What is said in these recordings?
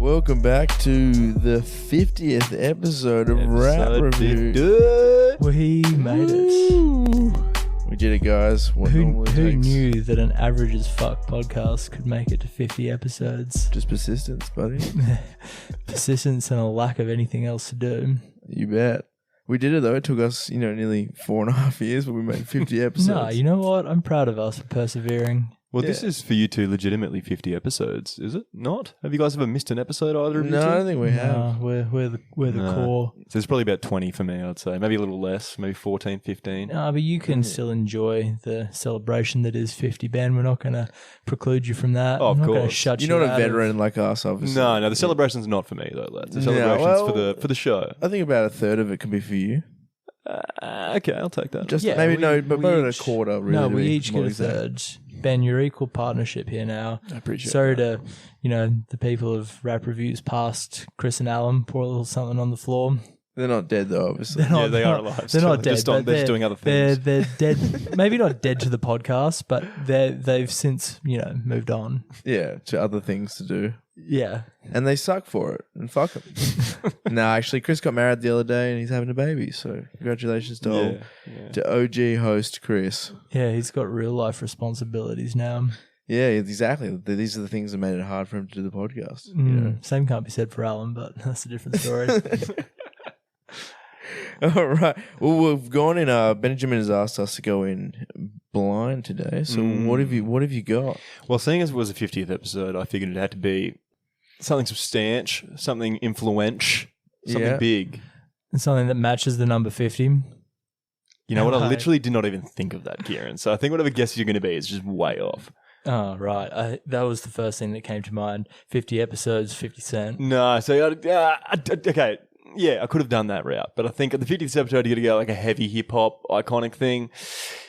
Welcome back to the 50th episode of Rap Review. We made it. We did it, guys. Who knew that an average as fuck podcast could make it to 50 episodes? Just persistence, buddy. Persistence and a lack of anything else to do. You bet. We did it though. It took us, nearly 4.5 years, but we made 50 episodes. No, you know what? I'm proud of us for persevering. Well, this is for you two legitimately 50 episodes, is it not? Have you guys ever missed an episode either of you two? No, I don't think we have. We're the core. So it's probably about 20 for me, I'd say. Maybe a little less, maybe 14, 15. No, but you can still enjoy the celebration that is 50, Ben. We're not going to preclude you from that. Oh, of We're not course. going to shut You're you not a veteran like us, obviously. No, the celebration's not for me, though, lads. The Yeah, celebration's for the show. I think about a third of it can be for you. Okay, I'll take that. Just Yeah, maybe we a each- quarter, really. No, to we be each more get a exact. third. Ben, you're equal partnership here now. I appreciate Sorry that. to, the people of Rap Reviews past, Chris and Alan, pour a little something on the floor. They're not dead, though, obviously. They're not- Yeah, they are alive. They're still. not dead. They're but just doing other things. They're dead. Maybe not dead to the podcast, but they've since, moved on. Yeah, to other things to do. Yeah. And they suck for it. And fuck them. No, actually, Chris got married the other day and he's having a baby. So congratulations to OG host Chris. Yeah, he's got real life responsibilities now. Yeah, exactly. These are the things that made it hard for him to do the podcast. Same can't be said for Alan, but that's a different story. All right. Well, we've gone in. Benjamin has asked us to go in blind today. So what have you got? Well, seeing as it was a 50th episode, I figured it had to be something substantial, something influential, something big. And something that matches the number 50. You know what? I Right. literally did not even think of that, Kieran. So I think whatever guess you're going to be is just way off. Oh, right. That was the first thing that came to mind. 50 episodes, 50 Cent. No, so okay, yeah, I could have done that route, but I think at the 50th episode you got to go like a heavy hip hop iconic thing.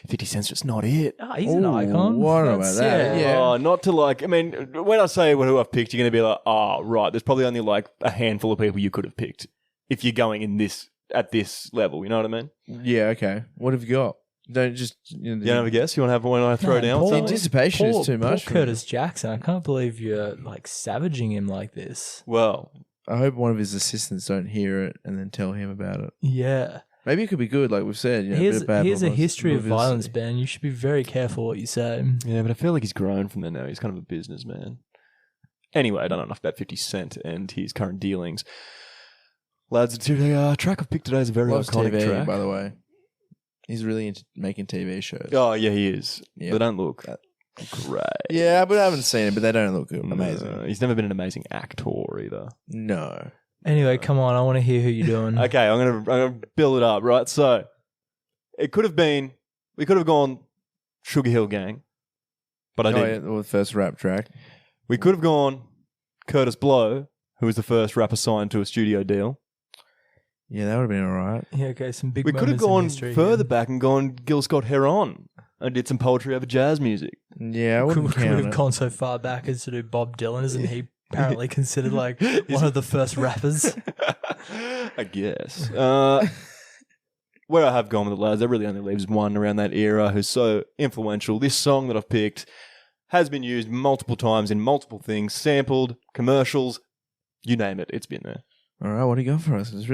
50 Cent's just not it. Oh, he's an icon. What about that? Yeah. Oh, not to like. I mean, when I say who I've picked, you're going to be like, oh, right. There's probably only like a handful of people you could have picked if you're going in at this level. You know what I mean? Yeah, okay. What have you got? Don't just... You don't have a guess? You want to have one I throw down? Paul- something? Anticipation is too much for Poor me. Curtis Jackson. I can't believe you're like savaging him like this. Well, I hope one of his assistants don't hear it and then tell him about it. Yeah. Maybe it could be good, like we've said. Here's a history of publicity. violence, Ben. You should be very careful what you say. yeah, but I feel like he's grown from there now. He's kind of a businessman. Anyway, I don't know enough about 50 Cent and his current dealings. Lads, the track I've picked today is a very Loves iconic TV, track. by the way. He's really into making TV shows. Oh, yeah, he is. Yeah. They don't look great. Yeah, but I haven't seen it, but they don't look good. Amazing. No, he's never been an amazing actor either. No. Anyway, come on. I want to hear who you're doing. Okay, I'm gonna build it up, right? So we could have gone Sugar Hill Gang, but I didn't. Yeah, the first rap track. We could have gone Curtis Blow, who was the first rapper signed to a studio deal. Yeah, that would have been all right. Yeah, okay, some big We could have moments in gone history further here. back and gone Gil Scott Heron and did some poetry over jazz music. Yeah, I Could wouldn't we count have it. gone so far back as to do Bob Dylan? Isn't he apparently considered like one of the first rappers? I guess. Where I have gone with the lads, there really only leaves one around that era who's so influential. This song that I've picked has been used multiple times in multiple things, sampled, commercials, you name it, it's been there. All right, what do you got for us? It's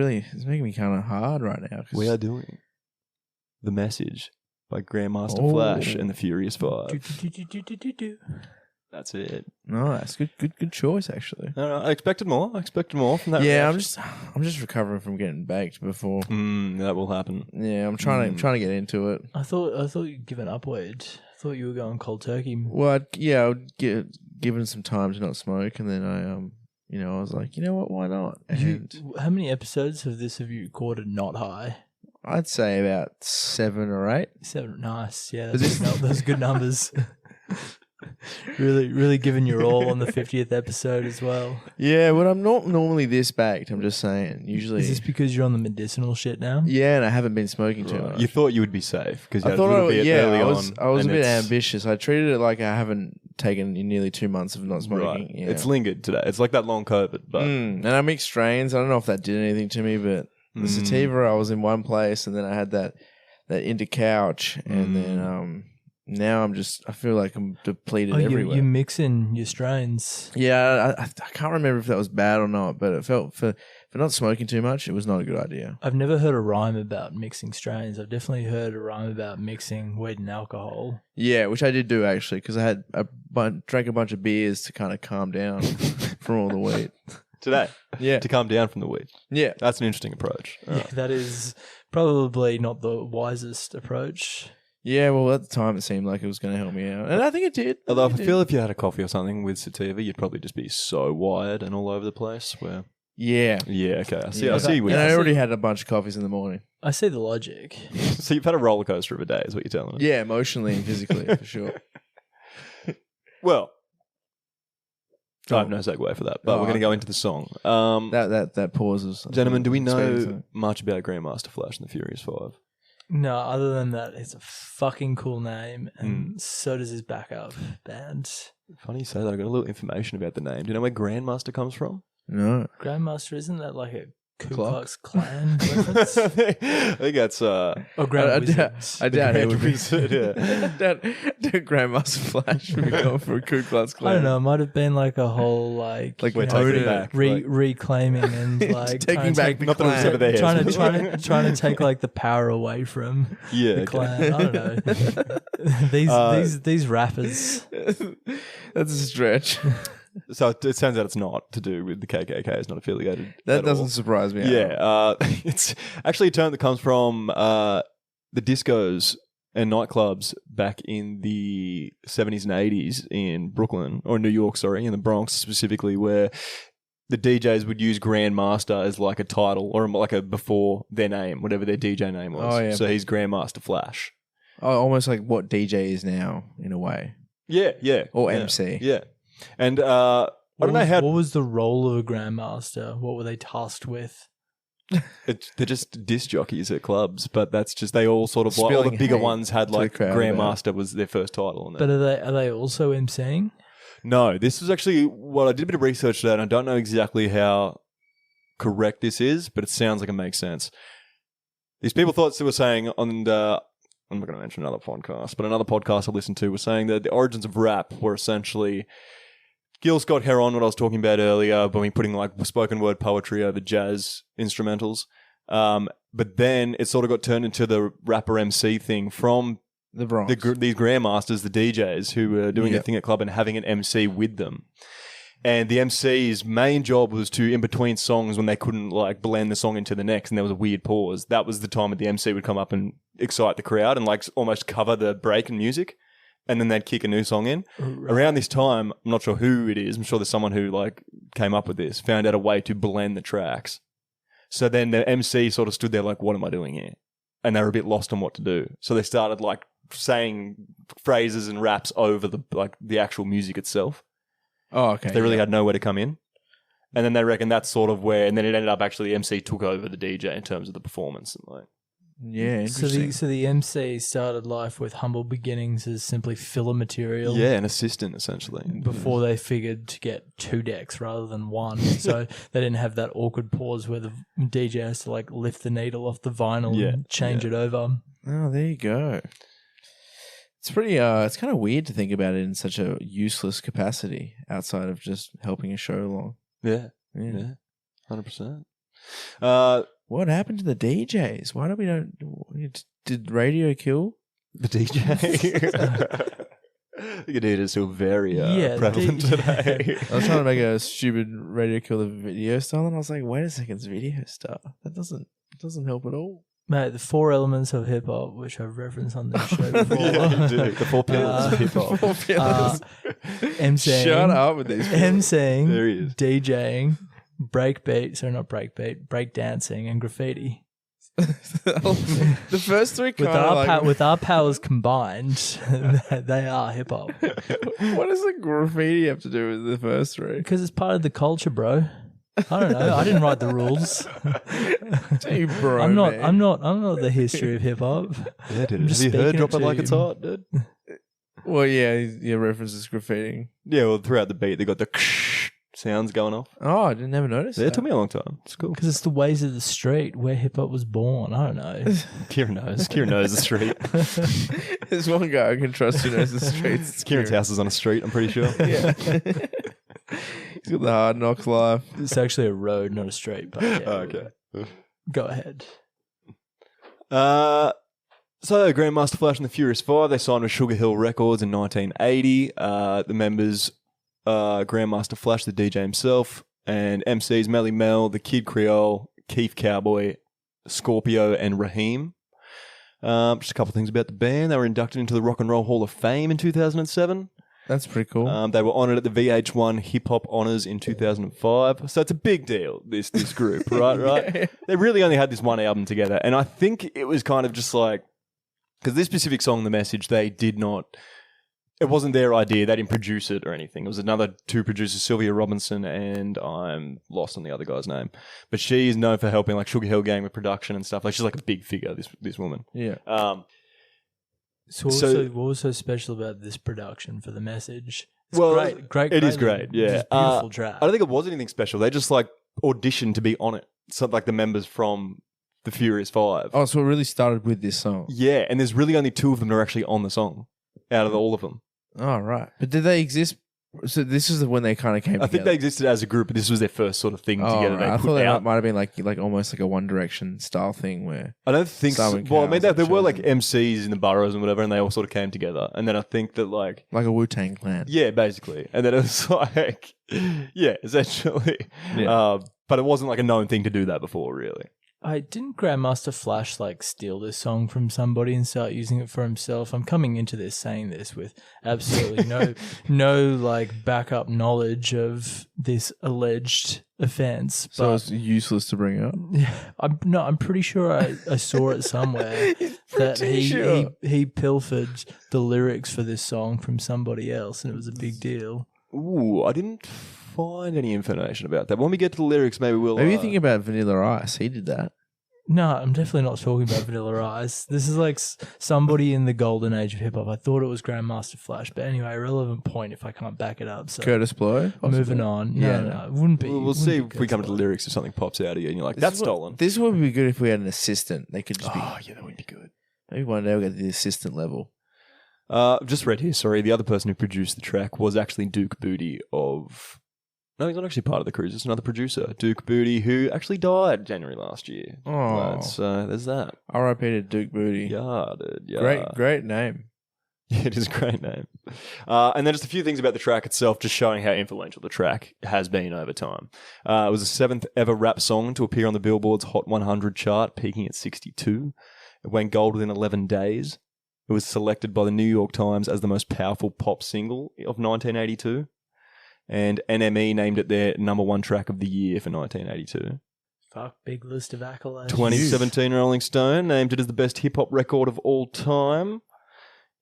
making me kind of hard right now. 'Cause We are doing The Message by Grandmaster Oh. Flash and the Furious Five. Do. That's it. Nice, good choice actually. I expected more. from that. Yeah, I'm reaction. just recovering from getting baked before. That will happen. Yeah, I'm trying to get into it. I thought you'd given up, Wade. I thought you were going cold turkey. Well, I would given some time to not smoke, and then I was like, you know what, why not? And How many episodes of this have you recorded not high? I'd say about 7 or 8. 7. Nice. Yeah, those good numbers. Really giving your all on the 50th episode as well. Yeah, but I'm not normally this baked. I'm just saying. Usually, Is this because you're on the medicinal shit now? yeah, and I haven't been smoking too much. You thought you would be safe because you I had thought a little bit early I was on. a and bit it's- ambitious. I treated it like I haven't taken in nearly 2 months of not smoking. Right. Yeah. It's lingered today. It's like that long COVID, but And I mixed strains. I don't know if that did anything to me, but the sativa, I was in one place, and then I had that into couch, and then now I feel like I'm depleted everywhere. You're mixing your strains. Yeah, I can't remember if that was bad or not, but it felt for not smoking too much, it was not a good idea. I've never heard a rhyme about mixing strains. I've definitely heard a rhyme about mixing weed and alcohol. Yeah, which I did do actually, because I had drank a bunch of beers to kind of calm down from all the weed. Today? Yeah. To calm down from the weed? Yeah. That's an interesting approach. Yeah, that is probably not the wisest approach. Yeah, well, at the time it seemed like it was going to help me out. And I think it did. Although I feel if you had a coffee or something with sativa, you'd probably just be so wired and all over the place. Where Yeah. Yeah, okay. I see. Yeah. I see. And I already had a bunch of coffees in the morning. I see the logic. So you've had a roller coaster of a day, is what you're telling us. Yeah, emotionally and physically, for sure. Well, I have no segue for that, but we're going to go into the song. That pauses. Gentlemen, do we know much about Grandmaster Flash and the Furious Five? No, other than that, it's a fucking cool name, and so does his backup band. Funny you say that. I got a little information about the name. Do you know where Grandmaster comes from? No. Grandmaster, isn't that like a Ku Klux Klan reference? I think that's I doubt it would be. Wizard, yeah. The Grandmaster Flash would be going for a Ku Klux Klan. I don't know. It might have been like a whole like we're taking it back, reclaiming and like taking back the not that it was Klan. ever there. trying to take like the power away from the okay. Klan. I don't know. these rappers. That's a stretch. So it turns out it's not to do with the KKK. It's not affiliated. That doesn't surprise me. Yeah, it's actually a term that comes from the discos and nightclubs back in the 70s and 80s in Brooklyn, or New York, sorry, in the Bronx specifically, where the DJs would use Grandmaster as like a title or like a before their name, whatever their DJ name was. Oh, yeah. So he's Grandmaster Flash. Oh, almost like what DJ is now, in a way. Yeah. Or MC. Yeah. And I don't know how... What was the role of a Grandmaster? What were they tasked with? They're just disc jockeys at clubs, but that's just... They all sort of... all the Spilling bigger hate ones had to like the crowd Grandmaster was their first title. And But are they also MCing? no, this is actually... Well, I did a bit of research today, and I don't know exactly how correct this is, but it sounds like it makes sense. These people thought they were saying on the... I'm not going to mention another podcast, but another podcast I listened to was saying that the origins of rap were essentially... Gil Scott Heron, what I was talking about earlier, when we putting like spoken word poetry over jazz instrumentals. But then it sort of got turned into the rapper MC thing from The Bronx. these Grandmasters, the DJs, who were doing a thing at club and having an MC with them. And the MC's main job was to, in between songs, when they couldn't like blend the song into the next and there was a weird pause, that was the time that the MC would come up and excite the crowd and like almost cover the break in music. And then they'd kick a new song in. Right. Around this time, I'm not sure who it is. I'm sure there's someone who like came up with this, found out a way to blend the tracks. So then the MC sort of stood there like, what am I doing here? And they were a bit lost on what to do. So they started like saying phrases and raps over the actual music itself. Oh, okay. They really had nowhere to come in. And then they reckon that's sort of where, and then it ended up actually the MC took over the DJ in terms of the performance and like. Yeah, interesting. So the MC started life with humble beginnings as simply filler material. Yeah, an assistant essentially. Before they figured to get 2 decks rather than 1. So they didn't have that awkward pause where the DJ has to like lift the needle off the vinyl and change it over. Oh, there you go. It's pretty it's kind of weird to think about it in such a useless capacity outside of just helping a show along. Yeah. 100%. What happened to the DJs? Why did radio kill the DJ? I think it is still very prevalent today. I was trying to make a stupid radio kill the video star, and I was like, wait a second, it's video star. That doesn't help at all. Mate, the 4 elements of hip hop, which I've referenced on this show before. Yeah, you do. The 4 pillars of hip hop. 4 pillars. MCing. Shut up with these pillars. MCing. There he is. DJing. Break dancing, and graffiti. The first 3 with our powers combined, they are hip hop. What does the graffiti have to do with the first 3? Because it's part of the culture, bro. I don't know. I didn't write the rules. Hey, bro, I'm not the history of hip hop. Yeah, dude. Have you heard "Drop It Like It's Hot," dude? Well, yeah, your references graffitiing. Yeah, well, throughout the beat, they got the. sounds going off. Oh, I didn't never notice. Yeah, it took me a long time. It's cool. Because it's the ways of the street where hip hop was born. I don't know. Kieran knows. Kieran knows the street. There's one guy I can trust who knows the streets. It's Kieran's house is on a street, I'm pretty sure. Yeah. He's got the hard knocks life. It's actually a road, not a street. But yeah, Okay. go ahead. So Grandmaster Flash and the Furious Five, they signed with Sugar Hill Records in 1980. The members, Grandmaster Flash, the DJ himself, and MCs Melly Mel, the Kid Creole, Keith Cowboy, Scorpio, and Raheem. Just a couple of things about the band. They were inducted into the Rock and Roll Hall of Fame in 2007. That's pretty cool. They were honoured at the VH1 Hip Hop Honours in 2005. So it's a big deal, this group, right? Yeah. They really only had this one album together. And I think it was kind of just like, because this specific song, The Message, they did not, it wasn't their idea. They didn't produce it or anything. It was another two producers, Sylvia Robinson, and I'm lost on the other guy's name. But she is known for helping like Sugar Hill Gang with production and stuff. Like she's like a big figure, this woman. Yeah. So what was so special about this production for The Message? It's great. It is great, yeah. Just beautiful track. I don't think it was anything special. They just like auditioned to be on it. So like the members from the Furious Five. Oh, so it really started with this song. Yeah, and there's really only two of them that are actually on the song out of all of them. Oh, right. But did they exist? So this is when they kind of came together. I think they existed as a group, but this was their first sort of thing together. Right. I thought that might have been like almost like a One Direction style thing where I don't think so. Well, I mean, there were like MCs in the boroughs and whatever, and they all sort of came together. And then I think that like a Wu-Tang Clan. Yeah, basically. And then it was like, yeah, essentially. Yeah. But it wasn't like a known thing to do that before, really. Didn't Grandmaster Flash like steal this song from somebody and start using it for himself? I'm coming into this saying this with absolutely no like backup knowledge of this alleged offense. So it's useless to bring up. Yeah, I'm pretty sure I saw it somewhere that he pilfered the lyrics for this song from somebody else, and it was a big deal. Ooh, I didn't find any information about that. When we get to the lyrics, maybe we'll... Maybe you think about Vanilla Ice. He did that. No, I'm definitely not talking about Vanilla Ice. This is like somebody in the golden age of hip-hop. I thought it was Grandmaster Flash. But anyway, irrelevant point if I can't back it up. So Curtis Blow? Moving on. No, it wouldn't be. We'll see if we come to the lyrics if something pops out of you and you're like, that's stolen. This would be good if we had an assistant. They could just be... Oh, yeah, that would be good. Maybe one day we'll get to the assistant level. Just read here, sorry. The other person who produced the track was actually Duke Booty of... No, he's not actually part of the Cruise. It's another producer, Duke Booty, who actually died January last year. Oh. There's that. R.I.P. to Duke Booty. Yeah, dude. Yeah. Great name. Yeah, it is a great name. And then just a few things about the track itself, just showing how influential the track has been over time. It was the 7th ever rap song to appear on the Billboard's Hot 100 chart, peaking at 62. It went gold within 11 days. It was selected by the New York Times as the most powerful pop single of 1982. And NME named it their number one track of the year for 1982. Fuck, big list of accolades. 2017 Rolling Stone named it as the best hip-hop record of all time.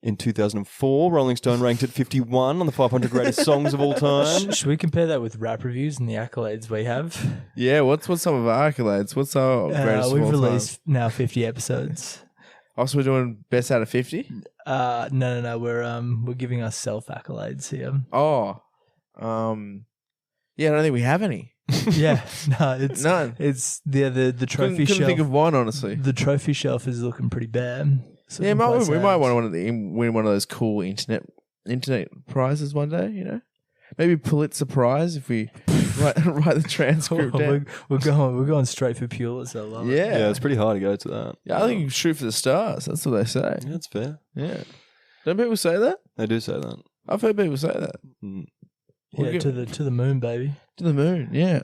In 2004, Rolling Stone ranked it 51 on the 500 greatest songs of all time. Should we compare that with rap reviews and the accolades we have? Yeah, what's some of our accolades? What's our greatest of all We've released time? now 50 episodes. Also, we're doing best out of 50? No. We're giving ourselves accolades here. Oh. Yeah, I don't think we have any. Yeah, no, it's none. It's the trophy couldn't shelf. think of one, honestly. The trophy shelf is looking pretty bad. Yeah, we might want to win one of those cool internet prizes one day. You know, maybe Pulitzer Prize if we write the transcript down. We're going straight for Pulitzer. I love it. Yeah, it's pretty hard to go to that. Yeah, I think you shoot for the stars. That's what they say. Yeah, that's fair. Yeah, don't people say that? They do say that. I've heard people say that. Mm. Yeah, to the moon, baby. To the moon, yeah.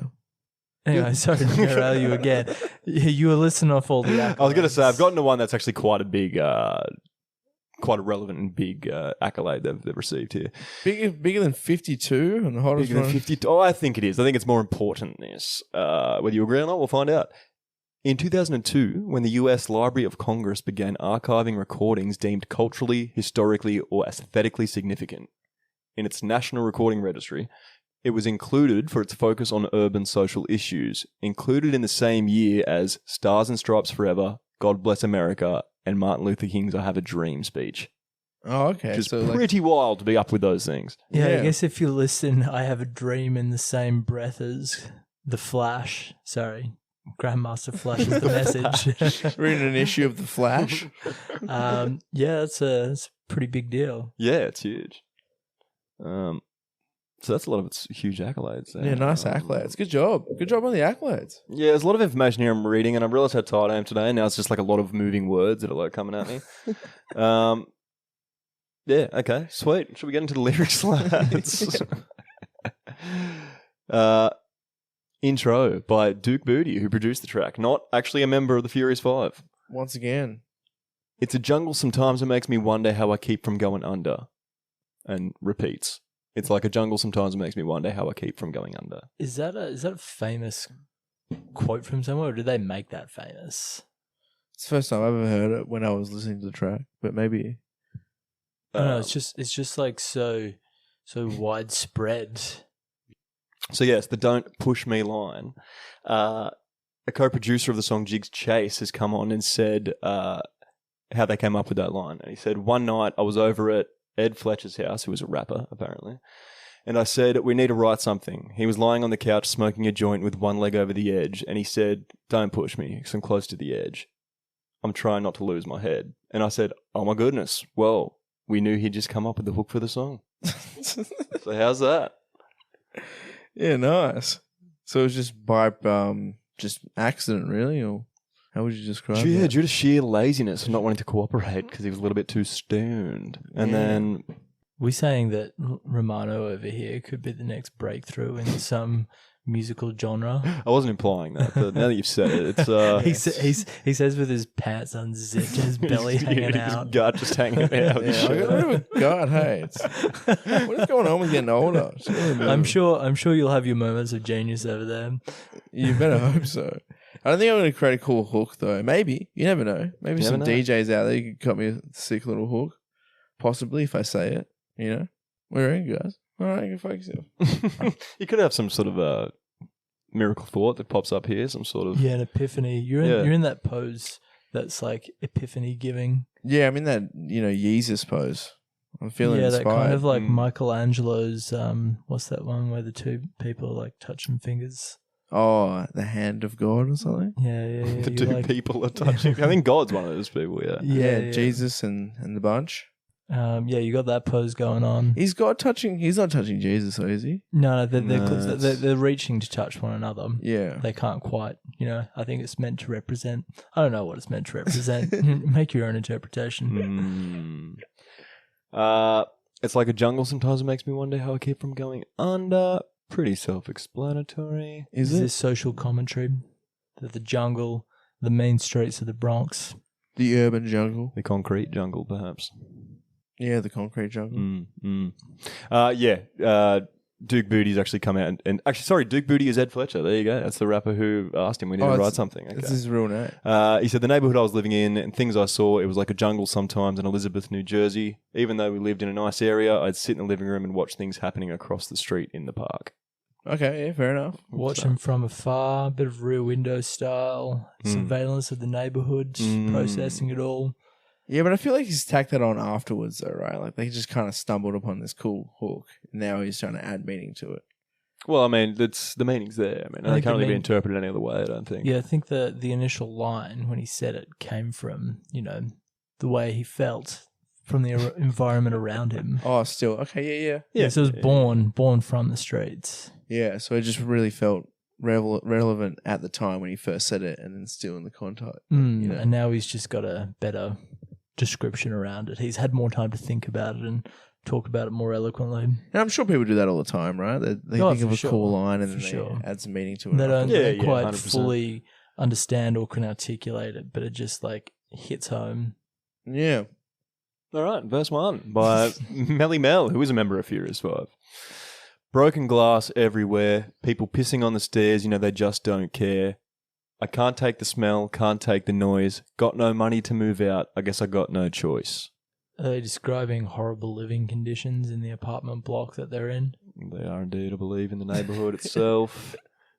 Anyway, sorry to derail you again. You were listing off all the accolades. I was going to say, I've gotten to one that's actually quite a big, quite a relevant and big accolade they've received here. Bigger than 52 on the hottest Bigger than 52? Oh, I think it is. I think it's more important than this. Whether you agree or not, we'll find out. In 2002, when the US Library of Congress began archiving recordings deemed culturally, historically, or aesthetically significant in its National Recording Registry, it was included for its focus on urban social issues, included in the same year as Stars and Stripes Forever, God Bless America, and Martin Luther King's I Have a Dream speech. Oh, okay. Which is So like, pretty wild to be up with those things. Yeah, Yeah. I guess if you listen, I have a dream in the same breath as the Flash. Sorry, Grandmaster Flash is the message. reading an issue of the Flash. Yeah, it's a pretty big deal. Yeah, it's huge. So that's a lot of its huge accolades there. Yeah, nice accolades. Good job. Good job on the accolades. Yeah, there's a lot of information here I'm reading, and I realised how tired I am today, and now it's just like a lot of moving words that are like coming at me. Yeah, okay, sweet. Should we get into the lyrics, lads? Intro by Duke Booty, who produced the track, not actually a member of the Furious Five. Once again. It's a jungle sometimes it makes me wonder how I keep from going under. And repeats. It's like a jungle sometimes it makes me wonder how I keep from going under. Is that a famous quote from somewhere, or did they make that famous? It's the first time I've ever heard it when I was listening to the track, but maybe. I don't know. It's just like so widespread. So yes, the "Don't Push Me" line. A co-producer of the song, Jigs Chase, has come on and said how they came up with that line. And he said, "One night I was over at Ed Fletcher's house, who was a rapper apparently, and I said, we need to write something. He was lying on the couch smoking a joint with one leg over the edge, and he said, don't push me, because I'm close to the edge. I'm trying not to lose my head." And I said, oh my goodness, well, we knew he'd just come up with the hook for the song. So how's that? Yeah, nice. So it was just by just accident, really, or how would you describe it? Yeah, due to sheer laziness and not wanting to cooperate because he was a little bit too stoned. And then... We're saying that Romano over here could be the next breakthrough in some musical genre. I wasn't implying that, but now that you've said it, it's... He says with his pants unzipped and his belly hanging out. His gut just hanging out. Yeah, I got rid of a gut, hey. What is going on with getting older? It's really I'm sure you'll have your moments of genius over there. You better hope so. I don't think I'm going to create a cool hook, though. Maybe. You never know. Maybe some DJs out there could cut me a sick little hook. Possibly, if I say it. You know? Where are you guys? All right, you can fuck yourself. You could have some sort of a miracle thought that pops up here. Some sort of... Yeah, an epiphany. You're in that pose that's like epiphany giving. Yeah, I'm in that, Yeezus pose. I'm feeling inspired. Yeah, that kind of like Michelangelo's, what's that one where the two people are like touching fingers? Oh, the hand of God or something? Yeah. The two people are touching. I think God's one of those people, yeah. Yeah, Jesus and the bunch. Yeah, you got that pose going on. He's not touching Jesus, though, is he? No, they're reaching to touch one another. Yeah. They can't quite, I think it's meant to represent, I don't know what it's meant to represent. Make your own interpretation. It's like a jungle sometimes it makes me wonder how I keep from going under. Pretty self-explanatory. Is this social commentary that the jungle, the main streets of the Bronx, the urban jungle, the concrete jungle, perhaps? Yeah, the concrete jungle. Duke Booty's actually come out and actually, sorry, Duke Booty is Ed Fletcher. There you go. That's the rapper who asked him when he to write something. Okay. That's his real name. He said, the neighborhood I was living in and things I saw, it was like a jungle sometimes in Elizabeth, New Jersey. Even though we lived in a nice area, I'd sit in the living room and watch things happening across the street in the park. Okay, yeah, fair enough. Watch them from afar, bit of Rear Window style, surveillance of the neighborhood, processing it all. Yeah, but I feel like he's tacked that on afterwards, though, right? Like they just kind of stumbled upon this cool hook, and now he's trying to add meaning to it. Well, I mean, the meaning's there. I mean, it can't really be interpreted any other way, I don't think. Yeah, I think the initial line when he said it came from, the way he felt from the environment around him. Oh, still. Okay, yeah. So it was born from the streets. Yeah, so it just really felt relevant at the time when he first said it, and then still in the context. And now he's just got a better description around it. He's had more time to think about it and talk about it more eloquently. And I'm sure people do that all the time, right? They think of a cool line and then they add some meaning to it. They don't quite 100%. fully understand or can articulate it, but it just like hits home. Yeah. All right, verse 1 by Melly Mel, who is a member of Furious 5. Broken glass everywhere, people pissing on the stairs, they just don't care. I can't take the smell, can't take the noise, got no money to move out, I guess I got no choice. Are they describing horrible living conditions in the apartment block that they're in? They are indeed, I believe, in the neighbourhood itself.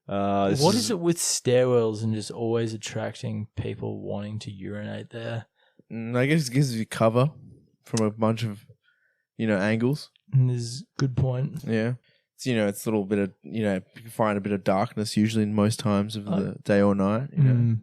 What is it with stairwells and just always attracting people wanting to urinate there? I guess it gives you cover from a bunch of, angles. Is good point. Yeah. It's a little bit of, you can find a bit of darkness usually in most times of the day or night.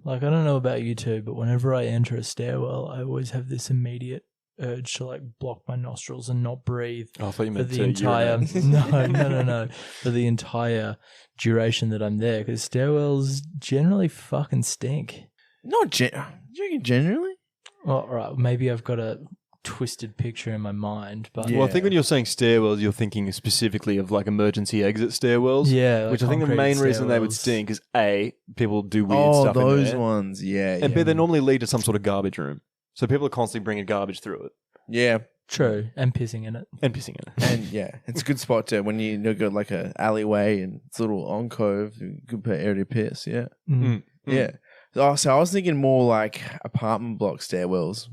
Like, I don't know about you two, but whenever I enter a stairwell, I always have this immediate urge to like block my nostrils and not breathe. Oh, I thought you meant for the entire no, for the entire duration that I'm there, because stairwells generally fucking stink. Not you reckon generally? Well, all right, maybe I've got a twisted picture in my mind, but Well, I think when you're saying stairwells, you're thinking specifically of like emergency exit stairwells. Yeah, like which I think the main reason they would stairwells. stink is A, people do weird stuff in those there, ones, yeah. and B, they normally lead to some sort of garbage room. So people are constantly bringing garbage through it Yeah. True, and pissing in it. and pissing in it. And yeah, it's a good spot to when you go like a alleyway and it's a little alcove, good area to piss. Yeah, yeah. So I was thinking more like apartment block stairwells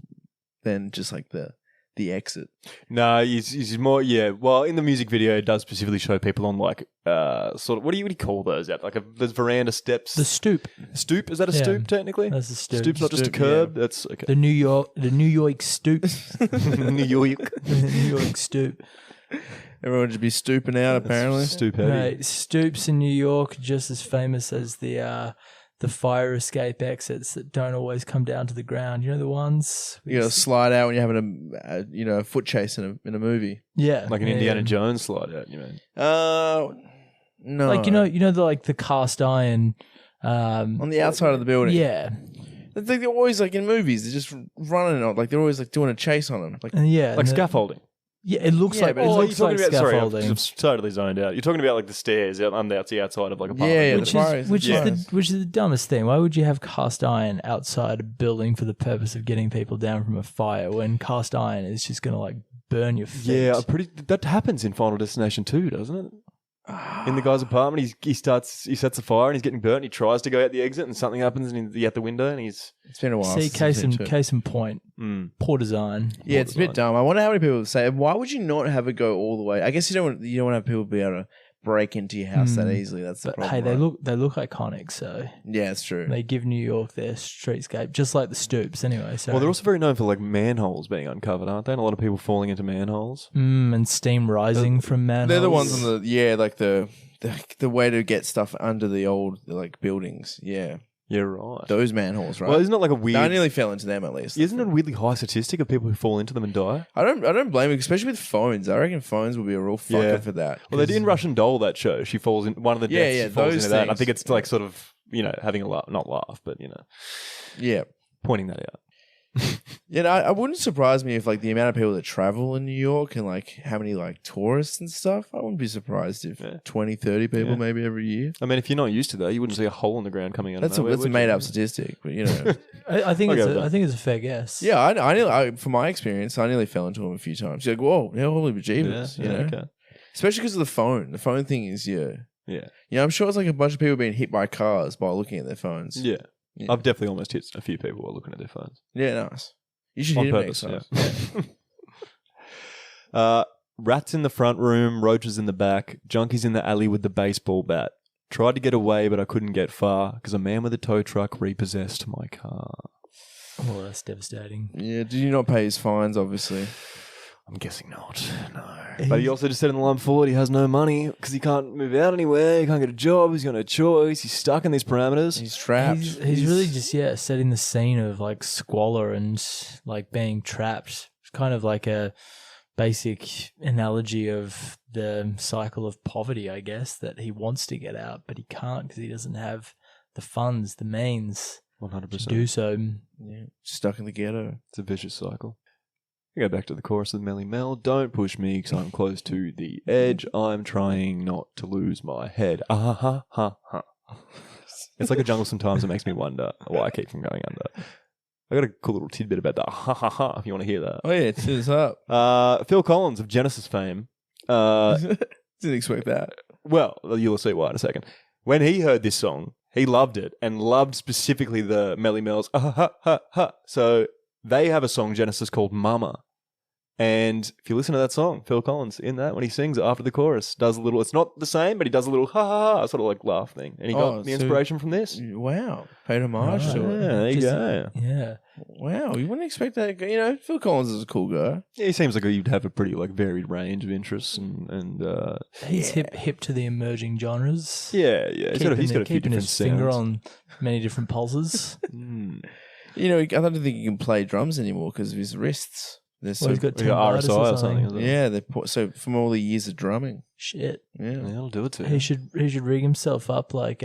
than just like the exit. No, he's more, yeah. Well, in the music video, it does specifically show people on like, sort of, what do you call those at? Like there's veranda steps. The stoop. Stoop? Is that a stoop technically? That's a stoop. Stoop's not just a curb. That's okay. The New York stoop. New York. The New York stoop. Everyone should be stooping out apparently. Stoop heavy. Mate, stoops in New York just as famous as the fire escape exits that don't always come down to the ground. You know the ones? You gotta slide out when you're having a foot chase in a movie. Yeah. Like an Indiana Jones slide out, you mean? No. Like, the cast iron... on the outside of the building. Yeah. They're always like in movies, they're just running on, like they're always like doing a chase on them. Like, Yeah. Like scaffolding. Yeah, it looks like, but it it's looks like scaffolding. Sorry, I've totally zoned out. You're talking about like the stairs on the outside of like a apartment. Yeah, which is the dumbest thing. Why would you have cast iron outside a building for the purpose of getting people down from a fire when cast iron is just going to like burn your feet? Yeah, that happens in Final Destination 2, doesn't it? In the guy's apartment, he sets a fire and he's getting burnt. And he tries to go out the exit and something happens and he's out the window and he's. It's been a while. See, case in point, poor design. Yeah, it's a bit dumb. I wonder how many people say, why would you not have it go all the way? I guess you don't want to have people be able to break into your house that easily. That's the problem. Hey, they right? they look iconic, so yeah, it's true. they give New York their streetscape, just like the stoops. Anyway, so Well, they're also very known for like manholes being uncovered, aren't they? And a lot of people falling into manholes. and steam rising from manholes. They're the ones on the way to get stuff under the old like buildings. Yeah, Yeah, right. those manholes, right? Well, isn't it like a weird? I nearly fell into them at least. Isn't it a weirdly high statistic of people who fall into them and die? I don't blame it, especially with phones. I reckon phones will be a real fucker for that. Well, they did in Russian Doll, that show. She falls in one of the deaths. She falls those into that. And I things. think it's like sort of having a laugh, not laugh, but Yeah. pointing that out. Yeah, no, I wouldn't surprise me if like the amount of people that travel in New York and like how many like tourists and stuff, I wouldn't be surprised if 20, 30 people maybe every year. I mean, if you're not used to that, you wouldn't see a hole in the ground coming out. That's of nowhere, a made up statistic, but I think I'll go with I that. think it's a fair guess. yeah, I from my experience, I nearly fell into them a few times. You're like, whoa, holy bejeebers, you know? Okay. Especially because of the phone. The phone thing is, Yeah. I'm sure it's like a bunch of people being hit by cars by looking at their phones. Yeah. Yeah. I've definitely almost hit a few people while looking at their phones. Yeah, nice. You should On hit purpose, it next time. Rats in the front room, roaches in the back, junkies in the alley with the baseball bat. Tried to get away, but I couldn't get far because a man with a tow truck repossessed my car. Oh, that's devastating. Yeah, did you not pay his fines, obviously? I'm guessing not, no. But he also just said in the line forward he has no money because he can't move out anywhere, he can't get a job, he's got no choice, he's stuck in these parameters. He's trapped. He's really just setting the scene of like squalor and like being trapped. It's kind of like a basic analogy of the cycle of poverty, I guess, that he wants to get out, but he can't because he doesn't have the funds, the means 100%. to do so. Yeah, stuck in the ghetto. It's a vicious cycle. I go back to the chorus of Melly Mel. Don't push me because I'm close to the edge. I'm trying not to lose my head. Ah ha ha ha. It's like a jungle sometimes. It makes me wonder why I keep from going under. I got a cool little tidbit about that. Ha ha ha. If you want to hear that. Oh yeah, cheers up. Phil Collins of Genesis fame. Didn't expect that. Well, you'll see why in a second. When he heard this song, he loved it and loved specifically the Melly Mel's. Ah ha ha ha. So they have a song, Genesis, called Mama. And if you listen to that song, Phil Collins in that when he sings after the chorus, does a little. It's not the same, but he does a little ha ha ha sort of like laugh thing, and he got the inspiration from this. Wow, paid homage to it. Yeah, there you go. Yeah. Wow, you wouldn't expect that. You know, Phil Collins is a cool guy. Yeah, he seems like you'd have a pretty like varied range of interests and He's hip to the emerging genres. yeah. He's got a few keeping different his finger sounds. on many different pulses. You know, I don't think he can play drums anymore because of his wrists. He's got RSI or something. something. Yeah, so from all the years of drumming. Shit. Yeah. Yeah, that'll do it to He you. should rig himself up like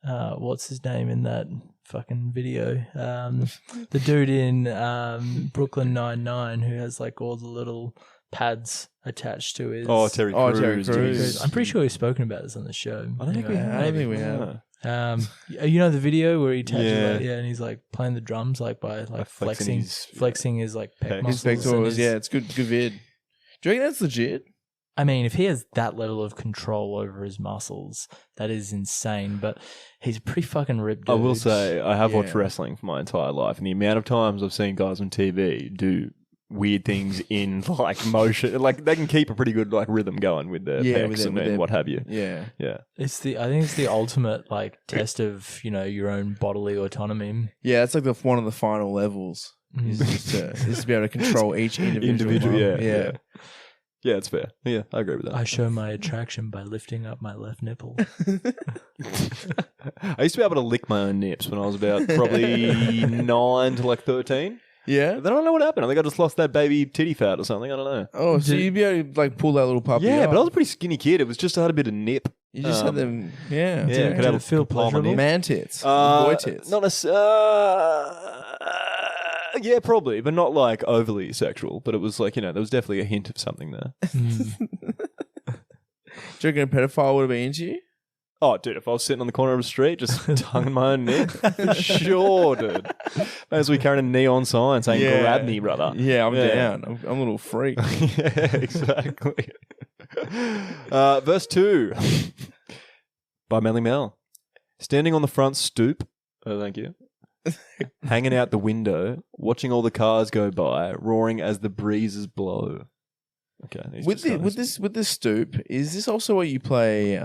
what's his name in that fucking video? The dude in Brooklyn Nine-Nine who has like all the little pads attached to his. Terry Crews. Terry Crews. I'm pretty sure we've spoken about this on the show. I don't think we have. I don't think we have. You know the video where he touches Yeah. and he's like playing the drums like by like flexing flexing his like pec His muscles. His and pectorals, his- yeah, it's good vid. Do you reckon that's legit? I mean, if he has that level of control over his muscles, that is insane. But he's a pretty fucking ripped. I will dude. say I have watched Yeah. wrestling for my entire life, and the amount of times I've seen guys on TV do weird things in like motion, like they can keep a pretty good like rhythm going with their Yeah, pecs with and their- what have you. Yeah. Yeah, I think it's the ultimate like test of your own bodily autonomy. Yeah, it's like one of the final levels. Is to be able to control each individual. Yeah, it's fair. Yeah, I agree with that. I show my attraction by lifting up my left nipple. I used to be able to lick my own nips when I was about probably 9 to like 13. Yeah. Then I don't know what happened. I think I just lost that baby titty fat or something. I don't know. Oh, so you'd be able to like pull that little puppy Yeah, up. but I was a pretty skinny kid. It was just I had a bit of nip. You just had them, yeah. Yeah, Did it feel pleasurable? Man tits. Boy tits. Not yeah, probably, but not like overly sexual. But it was like, there was definitely a hint of something there. Do you reckon a pedophile would have been into you? Oh, dude, if I was sitting on the corner of the street just tonguing my own nip, for sure, dude. May as well be carrying a neon sign saying, grab me, brother. Yeah, I'm down. I'm a little freak. Yeah, exactly. Verse 2 by Melly Mel. Standing on the front stoop, oh, thank you, hanging out the window, watching all the cars go by, roaring as the breezes blow. Okay. With this stoop, is this also what you play?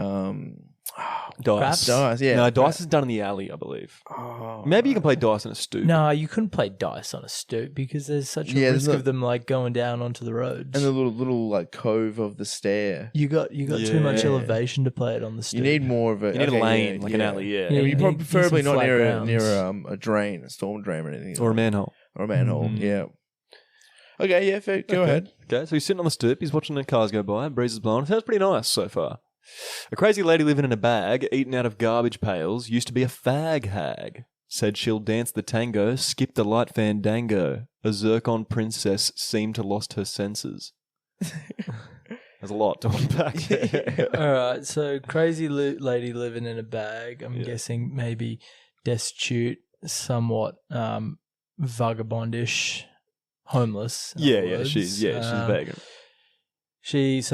Dice. Dice, yeah. No, dice is done in the alley, I believe. Oh, Maybe you can play dice in a stoop. No, you couldn't play dice on a stoop because there's such a there's risk of them like going down onto the roads. and the little like cove of the stair. you got too much Yeah. elevation to play it on the stoop. You need more of it. You need a lane, like an alley, yeah. Yeah, you you probably need preferably some not flat near grounds. a drain, a storm drain, or anything, Or a manhole. or a manhole. Mm. Yeah. Okay. Yeah. Fair, go ahead. Okay, so he's sitting on the stoop, he's watching the cars go by, breeze is blowing. It sounds pretty nice so far. A crazy lady living in a bag, eating out of garbage pails, used to be a fag hag. Said she'll dance the tango, skip the light fandango. A zircon princess seemed to lost her senses. There's a lot to unpack. All right, so crazy lady living in a bag. I'm guessing maybe destitute, somewhat vagabondish, homeless. in other words. She's vegan. She's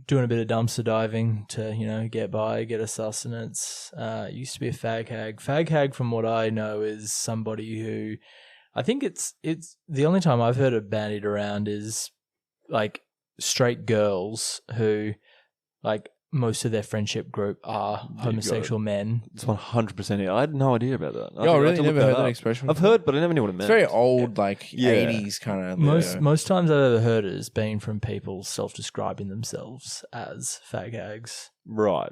doing a bit of dumpster diving to get by, get a sustenance. Used to be a fag hag. Fag hag, from what I know, is somebody who I think it's the only time I've heard it bandied around is like straight girls who like most of their friendship group are homosexual men. It's 100% it. I had no idea about that. Oh, really? You Never heard that expression I've before? heard, but I never knew what it meant. It's very old, like Yeah. 80s kind of. Most times I've ever heard it has been from people self-describing themselves as fag hags. Right.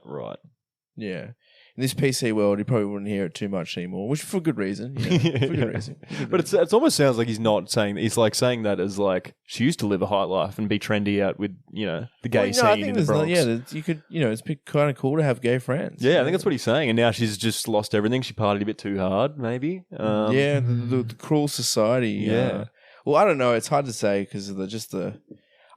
Yeah. In this PC world, you probably wouldn't hear it too much anymore, which for good reason. For good reason. But it almost sounds like he's not saying. He's like saying that as like she used to live a high life and be trendy out with the gay scene in the Bronx. You could, it's kind of cool to have gay friends. Yeah, I think that's what he's saying. And now she's just lost everything. She partied a bit too hard, maybe. The cruel society. Yeah. Well, I don't know. It's hard to say because of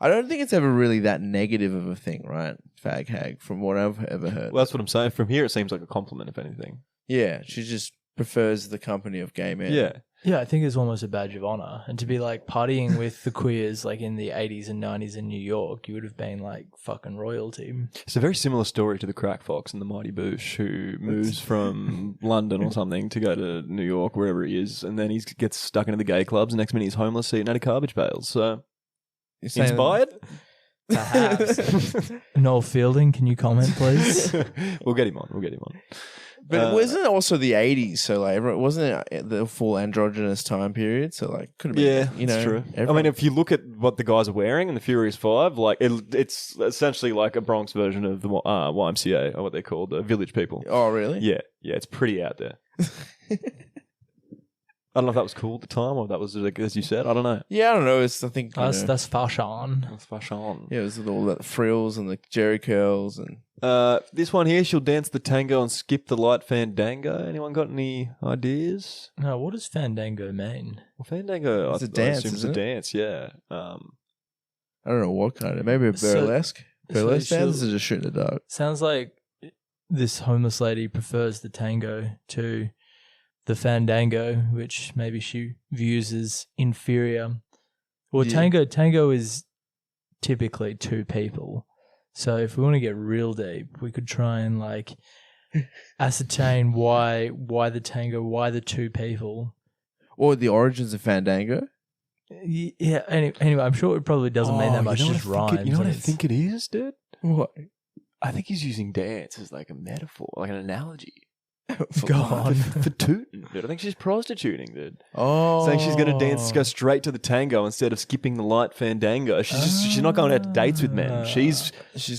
I don't think it's ever really that negative of a thing, right? Fag hag, from what I've ever heard. Well, that's what I'm saying. From here, it seems like a compliment, if anything. Yeah, she just prefers the company of gay men. Yeah. Yeah, I think it's almost a badge of honor. And to be like partying with the queers like in the 80s and 90s in New York, you would have been like fucking royalty. It's a very similar story to the Crack Fox and the Mighty Boosh, who moves from London or something to go to New York, wherever he is, and then he gets stuck into the gay clubs, and next minute he's homeless eating out of garbage pails. So You're saying- Inspired? Perhaps. Noel Fielding, can you comment, please? We'll get him on. But wasn't it also the 80s? So like, wasn't it the full androgynous time period? So like, could have been. Yeah, you know, that's true. everyone- I mean, if you look at what the guys are wearing in the Furious 5, like it's essentially like a Bronx version of the YMCA, or what they call the Village People. Oh, really? Yeah, it's pretty out there. I don't know if that was cool at the time or that was like, as you said. I don't know. Yeah, I don't know. It's I think you know, That's fashion. That's fashion. yeah, it was with all that frills and the jerry curls and This one here, she'll dance the tango and skip the light fandango. Anyone got any ideas? No, what does fandango mean? Well, fandango, It's a I dance, assume it's isn't a it? dance. Yeah. I don't know what kind of maybe a So- burlesque. so Burlesque she'll- dance is just shooting the dog. Sounds like this homeless lady prefers the tango to the fandango, which maybe she views as inferior. Well, Yeah. tango is typically two people. So if we want to get real deep, we could try and like ascertain why the tango, why the two people. Or the origins of Fandango. Yeah. Anyway, I'm sure it probably doesn't mean that much. Just rhymes. You know what I and it's- think it is, dude? What? I think he's using dance as like a metaphor, like an analogy. Go on. For tooting, dude. I think she's prostituting, dude. Oh, Saying she's going to dance, go straight to the tango instead of skipping the light fandango. She's not going out to dates with men. She's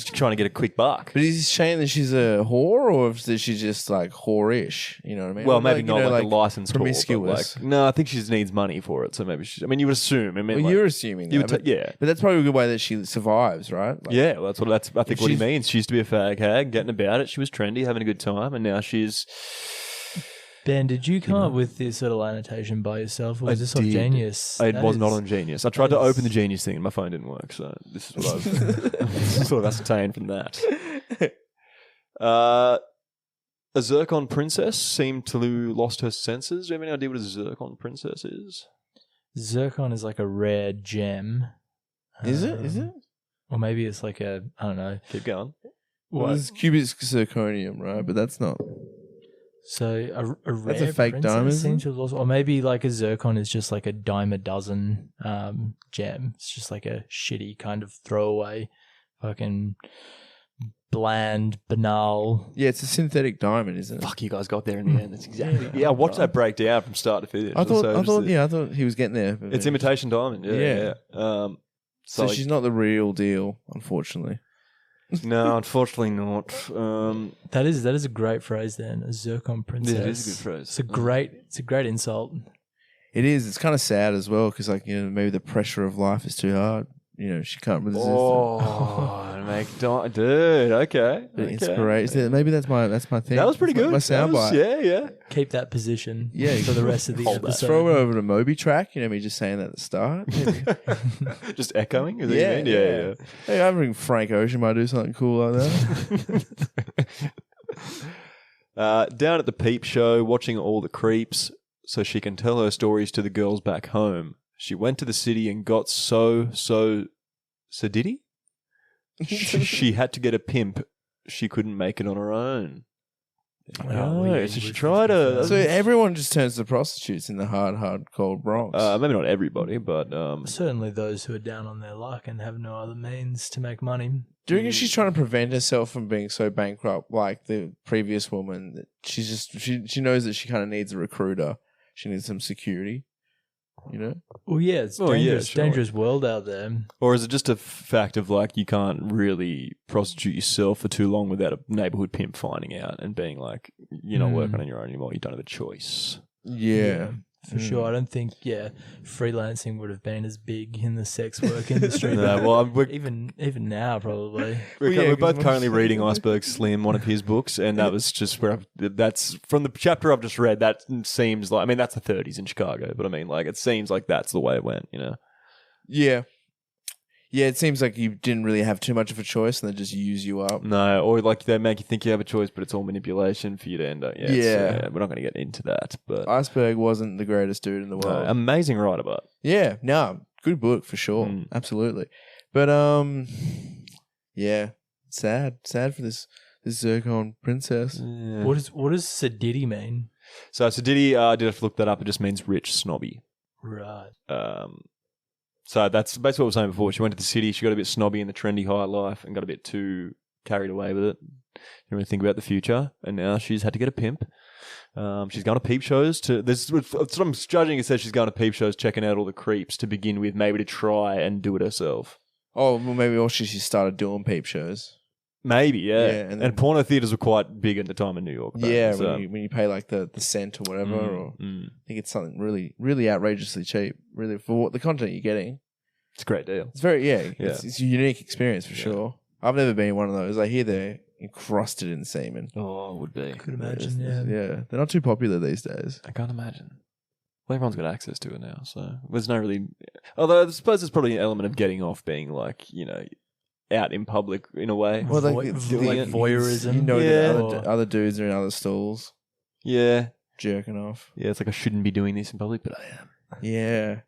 trying to get a quick buck. But is he saying that she's a whore, or is she just like whorish? You know what I mean? Well, Or maybe you not know, like a licensed whore, but promiscuous. like, no, I think she just needs money for it. So maybe she. I mean, you would assume. I mean, Well, like, you're assuming that, you would but, yeah. but that's probably a good way that she survives, right? Like, Yeah, well, that's I think what he she's- means. She used to be a fag hag, getting about it. She was trendy, having a good time, and now she's. Ben, did you come up with this little annotation by yourself, or was this off did. Genius? It That was not is- on Genius. I tried to open the Genius thing and my phone didn't work. So this is what I've sort of ascertained from that. A zircon princess seemed to lost her senses. Do you have any idea what a zircon princess is? Zircon is like a rare gem. Is it? Is it? Or maybe it's like I don't know. Keep going. Well, What? it's cubic zirconium, right? But that's not. So a rare That's a fake princess diamond, isn't seems to have lost, or maybe like a zircon is just like a dime a dozen gem. It's just like a shitty kind of throwaway, fucking bland, banal. Yeah, it's a synthetic diamond, isn't it? Fuck, you guys got there in the end. That's exactly. Yeah, I watched that break down from start to finish. I thought So he was getting there. it's imitation diamond. Yeah. Yeah. So, So she's not the real deal, unfortunately. no, unfortunately not. That is a great phrase. Then a zircon princess. it is a good phrase. It's a great insult. It is. It's kind of sad as well because, like, you know, maybe the pressure of life is too hard. You know, she can't resist. Oh, dude. Okay. Inspiration. Maybe that's my thing. That was pretty It's good. My That was- soundbite. Yeah. Keep that position. Yeah, for the rest of the hold that. episode. Throw it over to Moby track. You know, me just saying that at the start. Just echoing. Is that what you mean? Yeah. Hey, I think Frank Ocean might do something cool like that. Down at the peep show, watching all the creeps, so she can tell her stories to the girls back home. She went to the city and got so did he? She had to get a pimp. She couldn't make it on her own. Oh, yeah, so you she would tried to. So everyone just turns to prostitutes in the hard, cold Bronx. Maybe not everybody, but Certainly those who are down on their luck and have no other means to make money. Do you reckon she's trying to prevent herself from being so bankrupt like the previous woman? That she's just she knows that she kind of needs a recruiter. She needs some security. You know? Well, yeah, it's Oh, yeah, dangerous, sure. dangerous world out there. or is it just a fact of like you can't really prostitute yourself for too long without a neighborhood pimp finding out and being like, you're not working on your own anymore. You don't have a choice. Yeah. For sure. I don't think, freelancing would have been as big in the sex work industry. No, well, we're, even now, probably. we're, Well, yeah, we're 'cause both currently reading Iceberg Slim, one of his books, and that was just where that's from the chapter I've just read. That seems like, I mean, that's the 30s in Chicago, but I mean, like, it seems like that's the way it went, you know? Yeah. Yeah, it seems like you didn't really have too much of a choice and they just use you up. No, or like they make you think you have a choice, but it's all manipulation for you to end up. Yeah, Yeah. we're not going to get into that, but Iceberg wasn't the greatest dude in the world. amazing writer, but Yeah, no, good book for sure. Mm. Absolutely. But yeah, sad for this zircon princess. What does sadiddy mean? So did he? Did I have to look that up? It just means rich, snobby. Right. So that's basically what I was saying before. She went to the city. She got a bit snobby in the trendy high life and got a bit too carried away with it. Didn't really think about the future. And now she's had to get a pimp. She's going to peep shows. What I'm judging. It says she's going to peep shows, checking out all the creeps to begin with, maybe to try and do it herself. Oh, well, maybe also she started doing peep shows. Maybe, yeah. And porno theaters were quite big at the time in New York. Yeah, so. when you pay like the cent or whatever, I think it's something really, really outrageously cheap. Really, for what the content you're getting, it's a great deal. It's very It's a unique experience for sure. I've never been in one of those. I hear they're encrusted in semen. Oh, would be. Could imagine. Yeah, they're not too popular these days. I can't imagine. Well, everyone's got access to it now, so there's no really. Although I suppose there's probably an element of getting off being like out in public in a way. Well, like voyeurism. You know that other dudes are in other stalls. Yeah. Jerking off. Yeah, it's like I shouldn't be doing this in public, but I am. Yeah.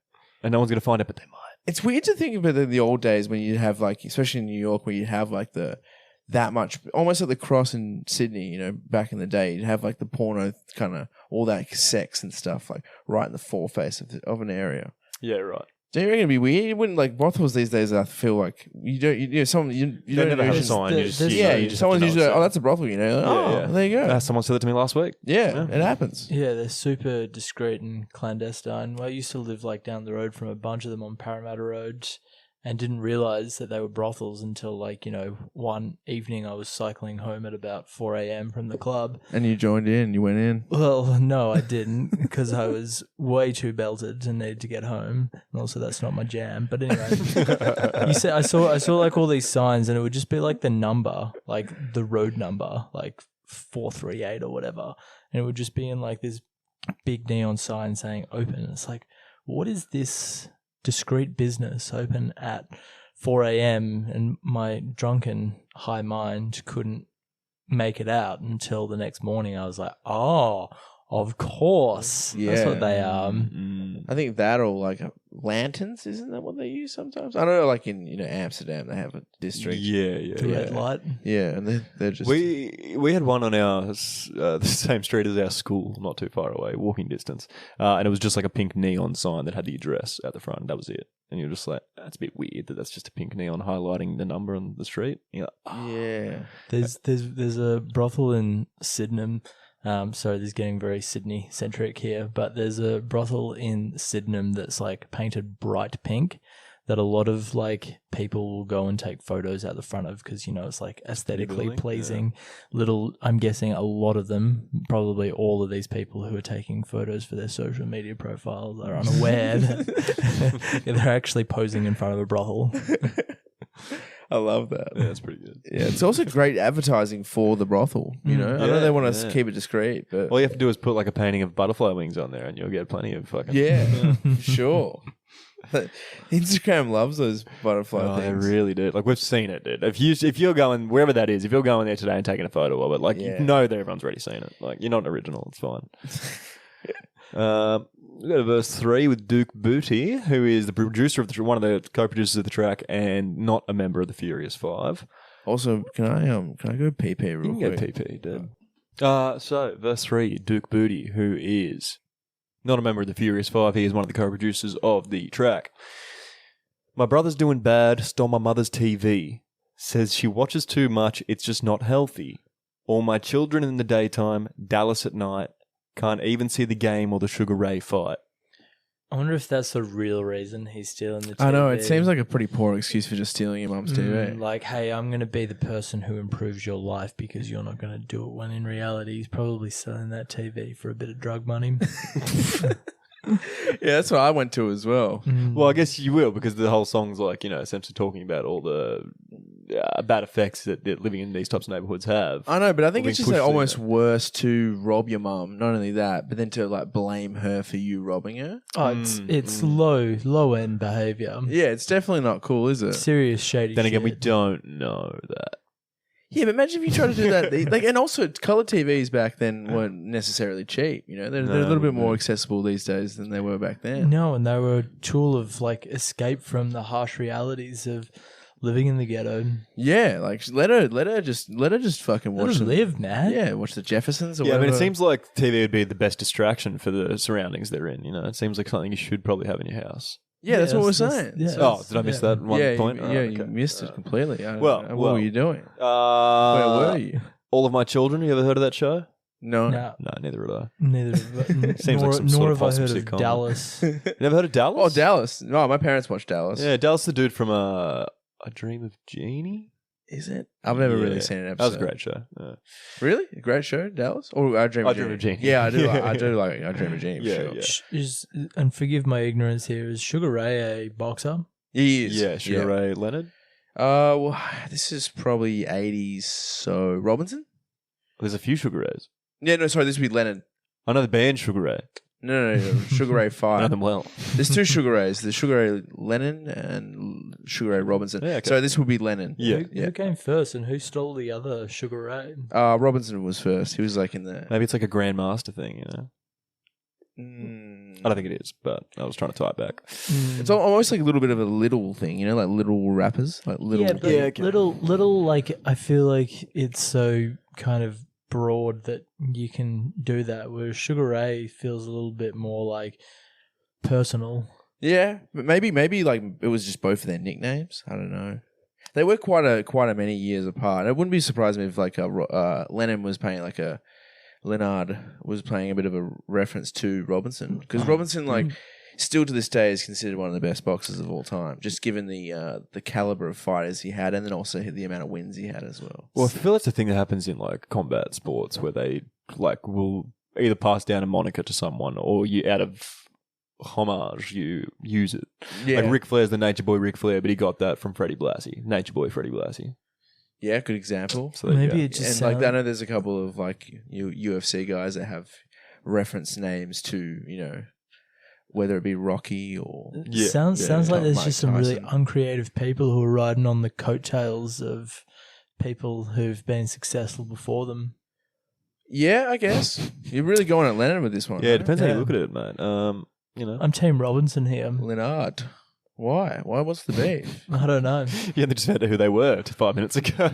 And no one's going to find it, but they might. It's weird to think about the old days when you have like, especially in New York, where you have like that much, almost like the Cross in Sydney, back in the day, you'd have like the porno kind of, all that sex and stuff like right in the foreface of an area. Yeah, right. Don't you reckon it'd be weird? You wouldn't like brothels these days. I feel like you don't never have a sign. You just someone's usually like, that's a brothel. There you go. Someone said that to me last week. Yeah, it happens. Yeah, they're super discreet and clandestine. Well, I used to live like down the road from a bunch of them on Parramatta Road, and didn't realize that they were brothels until one evening I was cycling home at about 4 a.m. from the club. And you joined in, you went in. Well, no, I didn't because I was way too belted and needed to get home. And also that's not my jam. But anyway, I saw like all these signs and it would just be like the number, like the road number, like 438 or whatever. And it would just be in like this big neon sign saying open. And it's like, what is this discreet business open at 4 a.m. and my drunken high mind couldn't make it out until the next morning. I was like, oh, of course. Yeah. That's what they are. I think that or like lanterns, isn't that what they use sometimes? I don't know, like in Amsterdam they have a district. Yeah. Red light. Yeah, and they're just we had one on our the same street as our school, not too far away, walking distance, and it was just like a pink neon sign that had the address at the front. And that was it. And you're just like, that's a bit weird that's just a pink neon highlighting the number on the street. And you're like, oh. Yeah. There's a brothel in Sydenham. Sorry, this is getting very Sydney centric here, but there's a brothel in Sydenham that's like painted bright pink that a lot of like people will go and take photos out the front of because it's like aesthetically pleasing. Yeah. I'm guessing a lot of them, probably all of these people who are taking photos for their social media profiles are unaware that they're actually posing in front of a brothel. I love that. Yeah, that's pretty good. Yeah, it's also great advertising for the brothel. I know they want to keep it discreet, but all you have to do is put like a painting of butterfly wings on there, and you'll get plenty of fucking sure. Instagram loves those butterfly things. They really do. Like we've seen it, dude. If you're going wherever that is, if you're going there today and taking a photo of it, like you know that everyone's already seen it. Like you're not an original. It's fine. We go to verse 3 with Duke Booty, who is the producer of one of the co-producers of the track and not a member of the Furious Five. Also, can I go PP real quick? You can go PP, dude. So verse 3, Duke Booty, who is not a member of the Furious Five, he is one of the co-producers of the track. My brother's doing bad, stole my mother's TV. Says she watches too much, it's just not healthy. All my children in the daytime, Dallas at night. Can't even see the game or the Sugar Ray fight. I wonder if that's the real reason he's stealing the TV. I know, it seems like a pretty poor excuse for just stealing your mum's TV. Like, hey, I'm going to be the person who improves your life because you're not going to do it, when in reality he's probably selling that TV for a bit of drug money. Yeah, that's what I went to as well. Well, I guess you will, because the whole song's like, essentially talking about all the bad effects that living in these types of neighborhoods have. I know, but I think it's just like almost worse to rob your mum. Not only that, but then to like blame her for you robbing her. Oh, it's low end behavior. Yeah, it's definitely not cool, is it? Serious shady. Then again, shit. we don't know that. Yeah, but imagine if you try to do that. Like, and also, color TVs back then weren't necessarily cheap. They're a little bit more accessible these days than they were back then. No, and they were a tool of like escape from the harsh realities of living in the ghetto. Yeah, like let her just fucking watch. Let her live, man. Yeah, watch the Jeffersons. Or yeah, whatever. I mean, it seems like TV would be the best distraction for the surroundings they're in. It seems like something you should probably have in your house. Yeah, that's what we're saying. Oh, did I miss that one point? Yeah, you missed it completely. Well, what were you doing? Where were you? All of My Children. You ever heard of that show? No. No, neither have I. Neither. Seems like some nor sort have of I heard wholesome of sitcom. Dallas. You never heard of Dallas? Oh, Dallas. No, my parents watched Dallas. Yeah, Dallas, the dude from A Dream of Jeannie. Is it? I've never really seen an episode. That was a great show. Yeah. Really? A great show, Dallas? Or I Dream of Jeannie? Yeah, I do. I do like I Dream of Jeannie. For sure. And forgive my ignorance here. Is Sugar Ray a boxer? He is. Yeah, Sugar Ray Leonard. Well, this is probably 80s. So Robinson? There's a few Sugar Rays. Yeah, no, sorry. This would be Leonard. I know the band Sugar Ray. No. Sugar Ray 5. I know them well. There's two Sugar Rays. There's Sugar Ray Lennon and Sugar Ray Robinson. Yeah, okay. So this would be Lennon. Yeah. Who came first and who stole the other Sugar Ray? Robinson was first. He was like in the... Maybe it's like a Grandmaster thing, you know? I don't think it is, but I was trying to tie it back. It's almost like a little bit of a little thing, you know, like little rappers, like little. Yeah, but little. Like I feel like it's so kind of broad that you can do that. Whereas Sugar Ray feels a little bit more like personal. Yeah, but maybe like it was just both of their nicknames. I don't know. They were quite a many years apart. It wouldn't be surprising if like Lennon was playing like a. Leonard was playing a bit of a reference to Robinson because Robinson, like, still to this day is considered one of the best boxers of all time, just given the caliber of fighters he had, and then also the amount of wins he had as well. Well, I feel that's the thing that happens in like combat sports where they like will either pass down a moniker to someone or you out of homage you use it. Yeah. Like Ric Flair's the Nature Boy Ric Flair, but he got that from Freddie Blassie, Nature Boy Freddie Blassie. Yeah, good example. So maybe it just and like I know there's a couple of like UFC guys that have reference names to, you know, whether it be Rocky or sounds like there's Mike just some Tyson. really uncreative people who are riding on the coattails of people who've been successful before them. Yeah, I guess you're really going at Leonard with this one. Yeah, right? it depends how you look at it, mate. You know, I'm Team Robinson here. Leonard. Why? What's the beef? I don't know. yeah, they just found out who they were 5 minutes ago. Yeah,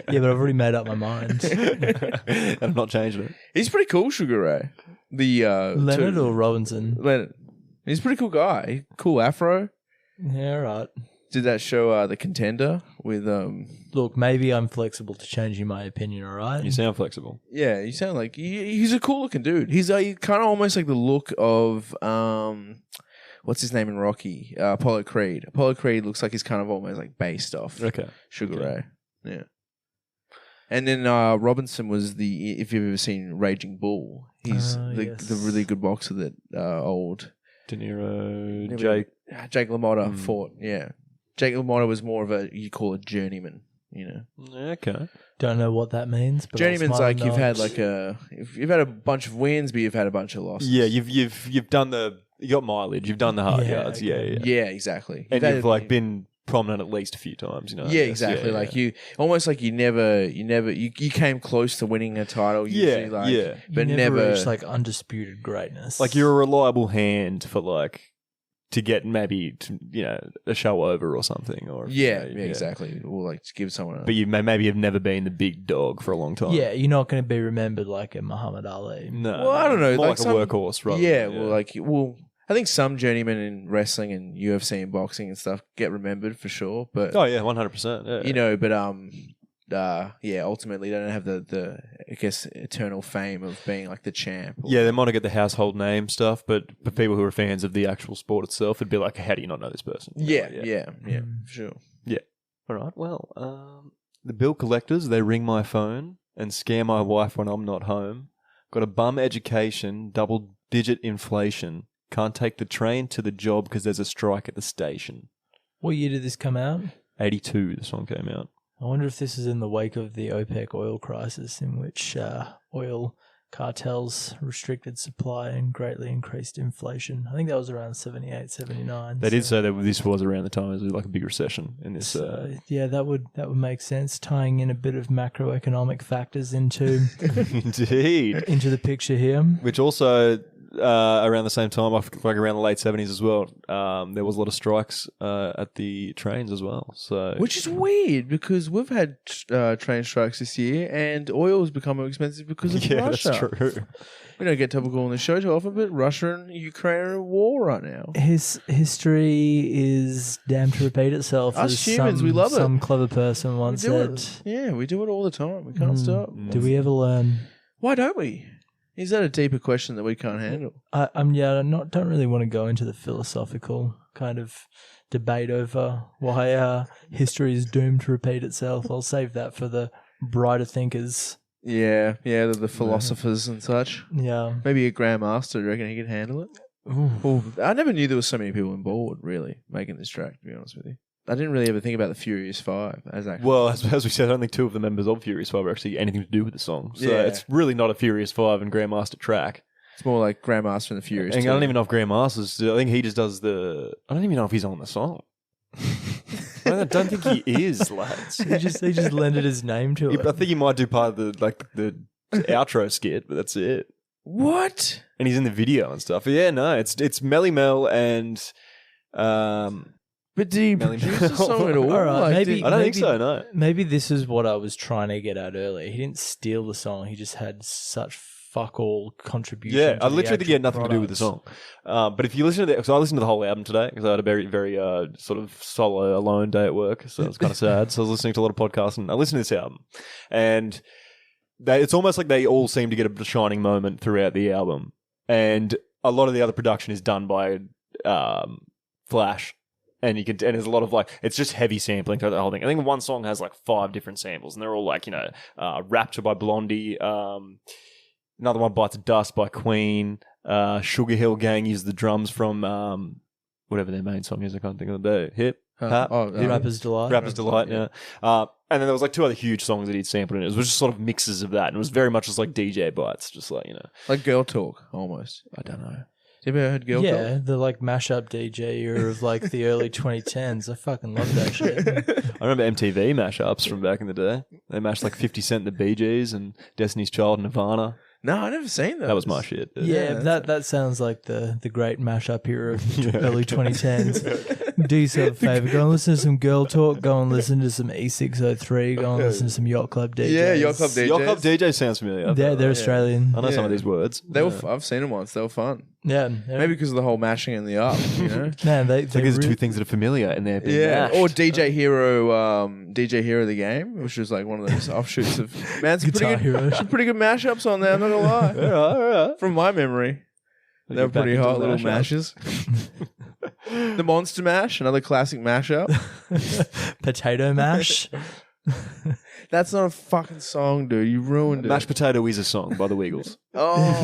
but I've already made up my mind. And I'm not changing it. He's pretty cool, Sugar Ray. The Leonard or Robinson? Leonard. He's a pretty cool guy. Cool afro. Yeah, right. Did that show The Contender with Look, maybe I'm flexible to changing my opinion, all right? You sound flexible. Yeah, you sound like he's a cool looking dude. He's kind of almost like the look of what's his name in Rocky? Apollo Creed. Apollo Creed looks like he's kind of almost like based off Sugar Ray. Yeah. And then Robinson was if you've ever seen Raging Bull, he's the really good boxer that old De Niro, Jake LaMotta fought. Yeah. Jake LaMotta was more of you call it journeyman, you know. Okay. Don't know what that means. But journeyman's like you've had you've had a bunch of wins, but you've had a bunch of losses. Yeah, you've done you got mileage, you've done the hard yards. Okay. Yeah, exactly. And you've like been prominent at least a few times, you know. Yeah, exactly. Yeah, like you almost like you came close to winning a title. Usually, but you never reached like undisputed greatness. Like you're a reliable hand for like to get maybe a show over or something, or exactly. Or like to give someone. But you maybe have never been the big dog for a long time. Yeah, you're not going to be remembered like a Muhammad Ali. No, well, I don't know, more like a workhorse, right? Yeah, well, I think some journeymen in wrestling and UFC and boxing and stuff get remembered for sure. But 100%. Yeah. You know, but ultimately they don't have the I guess eternal fame of being like the champ. Yeah, they might get the household name stuff, but for people who are fans of the actual sport itself, it'd be like, how do you not know this person? Yeah, for sure. Yeah. All right. Well, the bill collectors, they ring my phone and scare my wife when I'm not home. Got a bum education, double-digit inflation. Can't take the train to the job because there's a strike at the station. What year did this come out? 82, the song came out. I wonder if this is in the wake of the OPEC oil crisis in which oil cartels restricted supply and greatly increased inflation. I think that was around 78, 79. They did say that this was around the time it was like a big recession in this. Yeah, that would make sense, tying in a bit of macroeconomic factors into Indeed into the picture here. Which also around the same time, like around the late 70s as well, there was a lot of strikes at the trains as well. So, which is weird because we've had train strikes this year, and oil's become more expensive because of Russia. That's true. We don't get topical on the show too often, but Russia and Ukraine are at war right now. His history is damned to repeat itself. Us as humans, we love it. Some clever person once said. Yeah, we do it all the time. We can't stop. Do we ever learn? Why don't we? Is that a deeper question that we can't handle? Don't really want to go into the philosophical kind of debate over why history is doomed to repeat itself. I'll save that for the brighter thinkers. Yeah, the philosophers and such. Yeah. Maybe a Grandmaster, do you reckon he could handle it? Ooh, I never knew there was so many people on board, really, making this track, to be honest with you. I didn't really ever think about the Furious Five as actually. Well, as we said, only 2 of the members of Furious Five are actually anything to do with the song. So it's really not a Furious Five and Grandmaster track. It's more like Grandmaster and the Furious. And I don't even know if Grandmaster's. I think he just does the. I don't even know if he's on the song. I don't think he is, lads. He just lended his name to it. I think he might do part of the outro skit, but that's it. What? And he's in the video and stuff. But yeah, no, it's Melly Mel and. But did he produce the song at all? All right, I don't think so, no. Maybe this is what I was trying to get at earlier. He didn't steal the song. He just had such fuck all contribution. Yeah, to I literally think he had nothing product. to do with the song. But if you listen to because I listened to the whole album today because I had a very, very sort of solo, alone day at work. So it was kind of sad. So I was listening to a lot of podcasts and I listened to this album. And it's almost like they all seem to get a shining moment throughout the album. And a lot of the other production is done by Flash. And there's a lot of it's just heavy sampling throughout the whole thing. I think one song has 5 different samples, and they're all Rapture by Blondie, another one Bites of Dust by Queen, Sugar Hill Gang uses the drums from whatever their main song is. I can't think of the hip. Rapper's Delight. Rapper's Delight, yeah. And then there was 2 other huge songs that he'd sampled in it. It was just sort of mixes of that, and it was very much just like DJ bites, just like Girl Talk almost. I don't know. Have you ever heard Girl Talk? Yeah, the mashup DJ era of the early 2010s. I fucking love that shit. I remember MTV mashups from back in the day. They mashed 50 Cent and the Bee Gees and Destiny's Child and Nirvana. No, I never seen that. That was my shit. Yeah, that sounds like the great mashup era of the early 2010s. Do yourself a favour. Go and listen to some Girl Talk. Go and listen to some E603. Go and listen to some Yacht Club DJs. Yeah, Yacht Club DJs. Yacht Club DJ sounds familiar. They're Australian. I know some of these words. I've seen them once. They were fun. Yeah. Maybe because of the whole mashing and the up, Man, these are 2 things that are familiar and they're being mashed. Or DJ Hero the game, which was one of those offshoots of some pretty good mashups on there, I'm not gonna lie. All right. From my memory. They were pretty hot little mashes. The Monster Mash, another classic mashup. Potato Mash. That's not a fucking song, dude. You ruined it. Mashed Potato is a song by the Wiggles. Oh.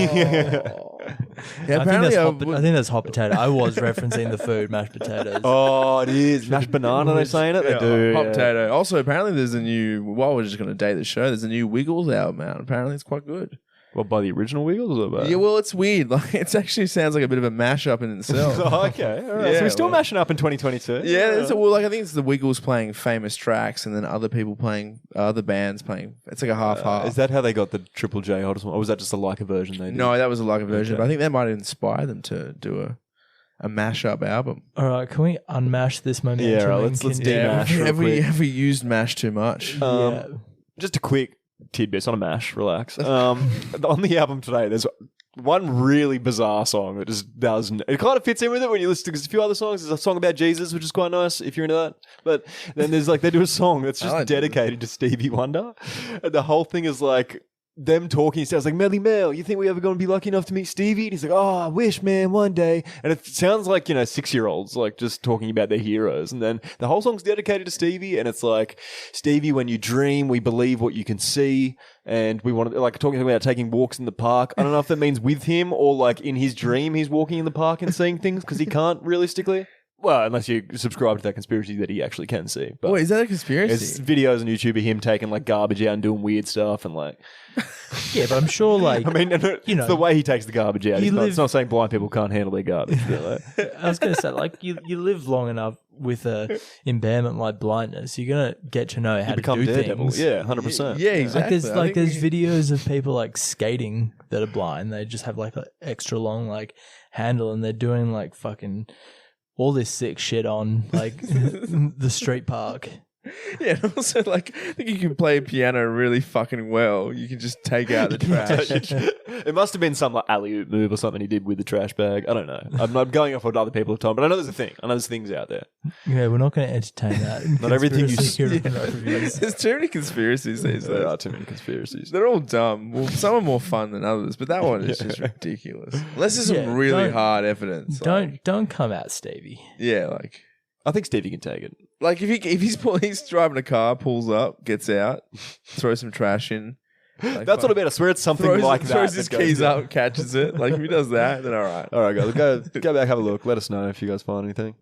Yeah, I think that's hot potato. I was referencing the food, mashed potatoes. Oh, it is. Mashed banana, they're saying it? They do. Hot potato. Also, apparently there's a new, we're just going to date the show, there's a new Wiggles album out. Apparently it's quite good. Well, by the original Wiggles or by? Yeah, well, it's weird. It actually sounds like a bit of a mashup in itself. Oh, okay. All right. So we're still mashing up in 2022. Yeah, I think it's the Wiggles playing famous tracks and then other people playing, other bands playing. It's like a half-half. Is that how they got the Triple J Hottest one? Or was that just a Leica version they did? No, that was a Leica version. But I think that might inspire them to do a mashup album. All right, can we unmash this momentum? Yeah, right, let's demash. Have we used mash too much? Just a quick tidbits on a mash, relax. On the album today, there's one really bizarre song that just doesn't. It kind of fits in with it when you listen to, because a few other songs. There's a song about Jesus, which is quite nice if you're into that. But then there's they do a song that's just dedicated to Stevie Wonder, and the whole thing is them talking. It sounds like, Melly Mel, you think we ever going to be lucky enough to meet Stevie? And he's like, oh, I wish, man, one day. And it sounds like 6-year-olds just talking about their heroes. And then the whole song's dedicated to Stevie, and it's Stevie, when you dream, we believe what you can see. And we want to talking about taking walks in the park. I don't know if that means with him or in his dream he's walking in the park and seeing things because he can't realistically. Well, unless you subscribe to that conspiracy that he actually can see. But Wait, is that a there's conspiracy? videos on YouTube of him taking like garbage out and doing weird stuff and like. Yeah, but I'm sure, like, I mean, it's the way he takes the garbage out. It's not saying blind people can't handle their garbage. I was going to say, like, you live long enough with a impairment like blindness, you're going to get to know how to do Daredevil. things. Yeah, 100%. Yeah, exactly. There's videos of people like skating that are blind. They just have like an extra long like handle, and they're doing like fucking all this sick shit on like the street park. Yeah, and also, like, I think you can play piano really fucking well. You can just take out the trash. It must have been some like alley-oop move or something he did with the trash bag. I don't know. I'm not going off what other people have told, but I know there's a thing. I know there's things out there. Yeah, we're not going to entertain that. Not everything you see. There's too many conspiracies these There days. are too many conspiracies. They're all dumb. Well, some are more fun than others, but that one is just ridiculous. Unless there's some really hard evidence. Don't come out, Stevie. Yeah, like... I think Stevie can take it. Like if he's driving a car, pulls up, gets out, throws some trash in. Like, That's what I mean. I swear it's something like that. Throws his that goes keys down. up, catches it. Like if he does that, then all right. All right, guys, go back, have a look. Let us know if you guys find anything.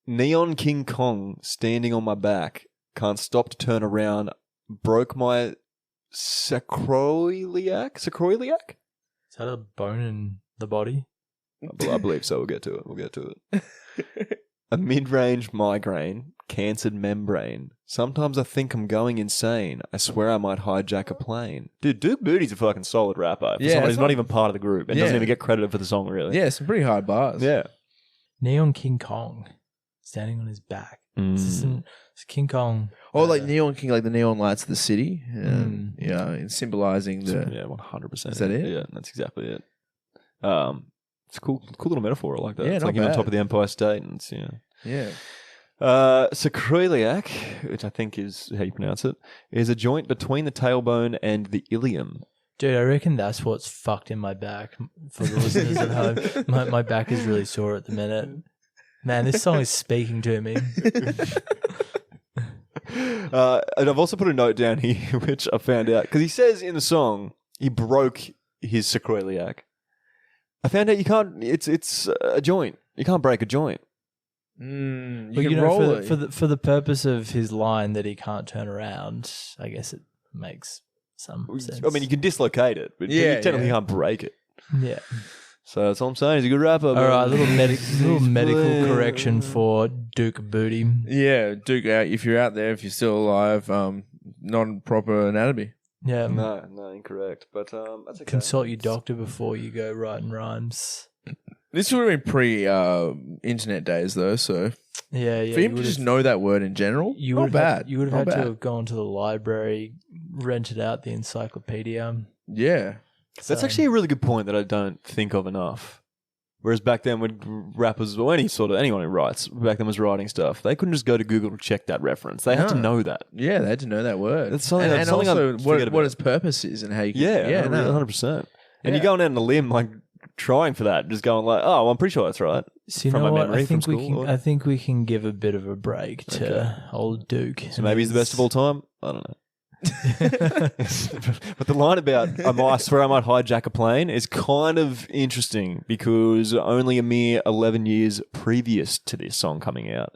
Neon King Kong standing on my back, can't stop to turn around, broke my sacroiliac. Sacroiliac? Is that a bone in the body? I believe so. We'll get to it. A mid-range migraine, cancered membrane. Sometimes I think I'm going insane. I swear I might hijack a plane. Dude, Duke Booty's a fucking solid rapper. For someone who's not even part of the group and doesn't even get credited for the song, really. Yeah, some pretty hard bars. Yeah. Neon King Kong standing on his back. It's King Kong. Or like Neon King, like the neon lights of the city. Yeah, it's symbolizing the... Yeah, 100%. Is that it? Yeah, that's exactly it. It's a cool little metaphor. I like that. Yeah, it's not like him on bad. top of the Empire State, and it's, Yeah. Sacroiliac, which I think is how you pronounce it, is a joint between the tailbone and the ilium. Dude, I reckon that's what's fucked in my back for the listeners at home. My back is really sore at the minute. Man, this song is speaking to me. And I've also put a note down here, which I found out, because he says in the song he broke his sacroiliac. I found out you can't. It's a joint. You can't break a joint. You But can you know, roll it. for the purpose of his line that he can't turn around, I guess it makes some sense. I mean, you can dislocate it, but you technically can't break it. Yeah. So that's all I'm saying. He's a good rapper. All right, little medical correction for Duke Booty. Yeah, Duke, if you're out there, if you're still alive, non-proper anatomy. Yeah. No, incorrect. But that's okay. Consult your doctor before you go writing rhymes. This would have been pre-internet days, though, so... Yeah. For him to just know that word in general, you not would bad. You would Not have had bad. to have gone to the library, rented out the encyclopedia. Yeah. That's actually a really good point that I don't think of enough. Whereas back then, when rappers or anyone who writes back then was writing stuff, they couldn't just go to Google to check that reference. They had to know that. Yeah, they had to know that word. That's something- and that's something also I forget about. what its purpose is and how you can... Yeah, no. 100%. And Yeah. you're going out on a limb, like trying for that, just going like, "Oh, well, I'm pretty sure that's right." So you From know my what? memory I think from we school, can. or- I think we can give a bit of a break to old Duke. So maybe he's the best of all time. I don't know. But the line about I swear I might hijack a plane is kind of interesting because only a mere 11 years previous to this song coming out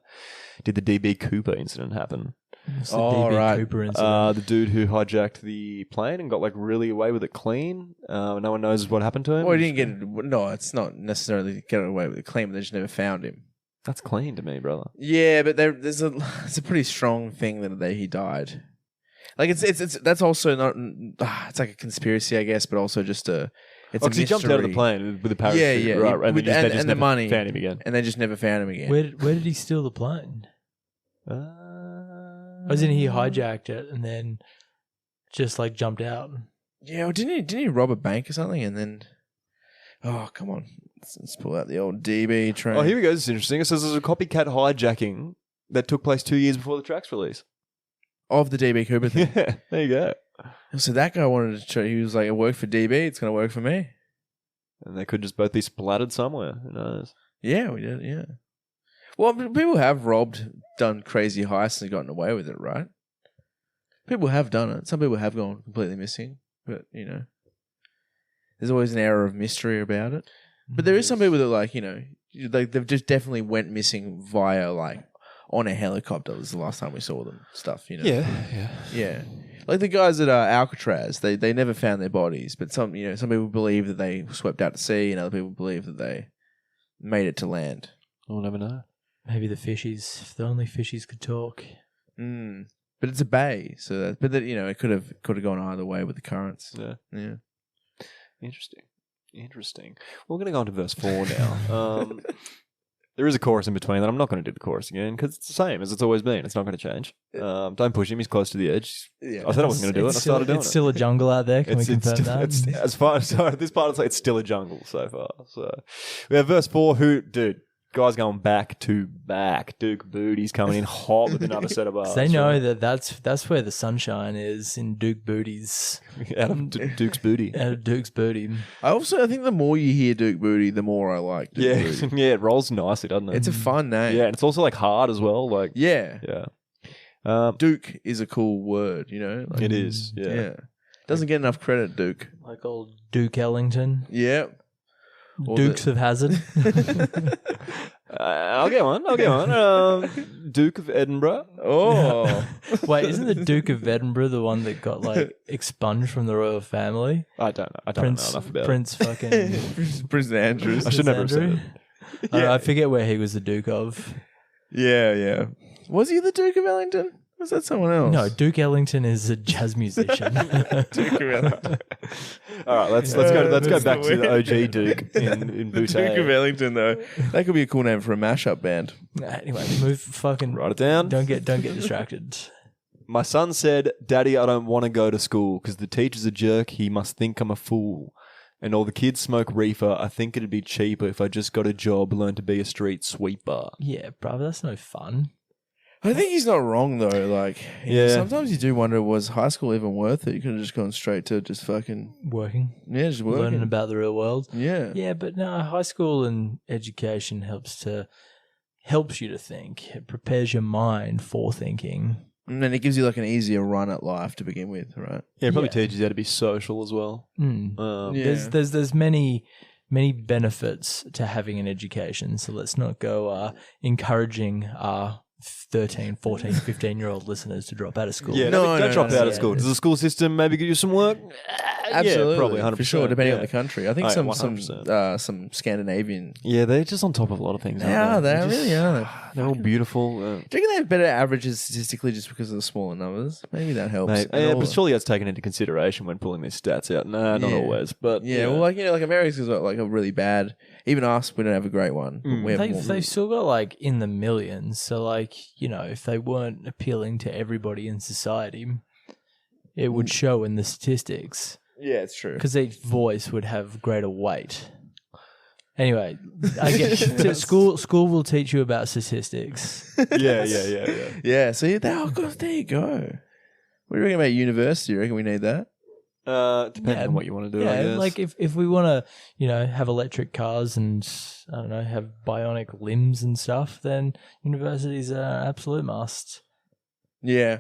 did the DB Cooper incident happen. It's the Oh, DB right. Cooper incident. The dude who hijacked the plane and got like really away with it clean. No one knows what happened to him. Well, he didn't get... No, it's not necessarily get away with the claim. They just never found him. That's clean to me, brother. Yeah, but it's a pretty strong thing that he died. Like it's that's also not. It's like a conspiracy, I guess, but also just a. It's a Because he jumped out of the mystery. plane with a parachute, Yeah. right? With- they just and the never money. found him again. And they just never found him again. Where did he steal the plane? Wasn't he hijacked it and then just like jumped out? Yeah, well, didn't he rob a bank or something? And then, oh come on, let's pull out the old DB train. Oh, here we go. This is interesting. It says there's a copycat hijacking that took place 2 years before the track's release. Of the DB Cooper thing. Yeah, there you go. So that guy wanted to show. He was like, "It worked for DB. It's going to work for me." And they could just both be splattered somewhere. Who knows? Yeah, we did. Yeah. Well, people have done crazy heists and gotten away with it, right? People have done it. Some people have gone completely missing, but there's always an air of mystery about it. But there is some people that like they've just definitely went missing via like on a helicopter. Was the last time we saw them. Stuff, you know. Yeah. Like the guys at Alcatraz, they never found their bodies, but some people believe that they swept out to sea, and other people believe that they made it to land. We'll never know. Maybe the fishies. If the only fishies could talk. But it's a bay, so it could have gone either way with the currents. Yeah. Interesting. We're going to go on to verse 4 now. There is a chorus in between that. I'm not going to do the chorus again because it's the same as it's always been. It's not going to change. Don't push him. He's close to the edge. Yeah. I said I wasn't going to do it. I started doing it. It's still a jungle out there. Can we confirm that? As far as this part, it's still a jungle so far. So we have verse 4. Guys going back to back. Duke Booty's coming in hot with another set of bars. They know that's where the sunshine is, in Duke Booty's. Out of Duke's Booty. Out of Duke's Booty. I think the more you hear Duke Booty, the more I like Duke Booty. Yeah, it rolls nicely, doesn't it? It's a fun name. Yeah, and it's also like hard as well. Like yeah. Duke is a cool word, Like, it is, yeah. Doesn't get enough credit, Duke. Like old Duke Ellington. Yeah. Dukes of Hazzard. I'll get one. Duke of Edinburgh. Oh. Wait, isn't the Duke of Edinburgh the one that got expunged from the royal family? I don't know. I don't know enough about Prince fucking Prince Andrews. I should never have said it. I forget where he was the Duke of. Yeah. Was he the Duke of Ellington? Was that someone else? No, Duke Ellington is a jazz musician. Duke of Ellington. All right, let's go back to the OG Duke in Booty. Duke of Ellington, though, that could be a cool name for a mashup band. Anyway, write it down. Don't get distracted. My son said, "Daddy, I don't want to go to school because the teacher's a jerk. He must think I'm a fool. And all the kids smoke reefer. I think it'd be cheaper if I just got a job, learn to be a street sweeper." Yeah, bro, that's no fun. I think he's not wrong though. Like, sometimes you do wonder, was high school even worth it? You could have just gone straight to just fucking working. Yeah, just working, learning about the real world. Yeah, yeah, but no, high school and education helps you to think. It prepares your mind for thinking, and then it gives you like an easier run at life to begin with, right? Yeah, it probably teaches you how to be social as well. There's many benefits to having an education. So let's not go encouraging our 13, 14, 15-year-old listeners to drop out of school. Yeah, don't drop out of school. Does the school system maybe give you some work? Absolutely, yeah, probably 100%. For sure, depending on the country. I think some Scandinavian. Yeah, they're just on top of a lot of things. They really are. They're all beautiful. Do you reckon they have better averages statistically just because of the smaller numbers? Maybe that helps. But surely that's taken into consideration when pulling these stats out. No, not always. But well, like America's got like a really bad. Even us, we don't have a great one. They've still got like in the millions. So like, if they weren't appealing to everybody in society, it would show in the statistics. Yeah, it's true. Because each voice would have greater weight. Anyway, I guess school will teach you about statistics. Yeah, see, there you go. What do you reckon about university? You reckon we need that? Depending on what you want to do, I guess. Like if we want to, have electric cars and, I don't know, have bionic limbs and stuff, then universities are an absolute must. Yeah.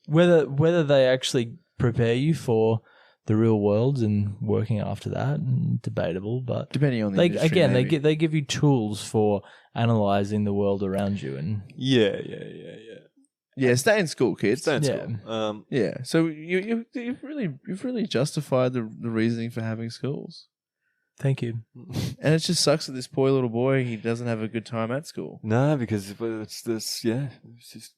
Whether they actually prepare you for the real world and working after that, debatable, but depending on the industry, they give you tools for analyzing the world around you, and stay in school, kids. Stay in school. So you've really justified the reasoning for having schools. Thank you. And it just sucks that this poor little boy, he doesn't have a good time at school. No, because it's this, it's just,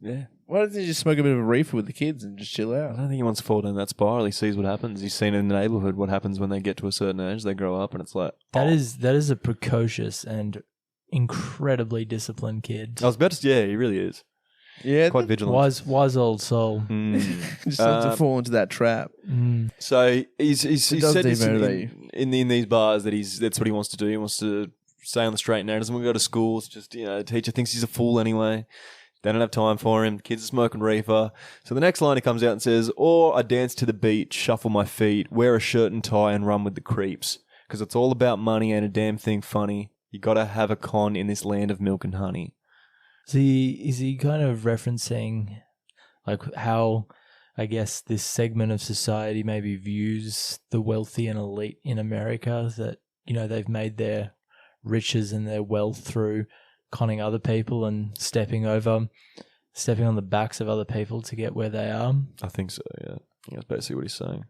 Why doesn't he just smoke a bit of a reefer with the kids and just chill out? I don't think he wants to fall down that spiral. He sees what happens. He's seen in the neighborhood what happens when they get to a certain age. They grow up and it's like... That is a precocious and incredibly disciplined kid. I was about to say, he really is. Yeah, quite vigilant. Wise old soul. Just not to fall into that trap. So he said this in these bars that that's what he wants to do. He wants to stay on the straight and narrow. Doesn't want to go to school. It's just the teacher thinks he's a fool anyway. They don't have time for him. Kids are smoking reefer. So the next line he comes out and says, "Or I dance to the beat, shuffle my feet, wear a shirt and tie and run with the creeps. Because it's all about money and a damn thing funny. You got to have a con in this land of milk and honey." Is he kind of referencing like how, I guess, this segment of society maybe views the wealthy and elite in America, that, they've made their riches and their wealth through conning other people and stepping on the backs of other people to get where they are. I think so, yeah. I think that's basically what he's saying.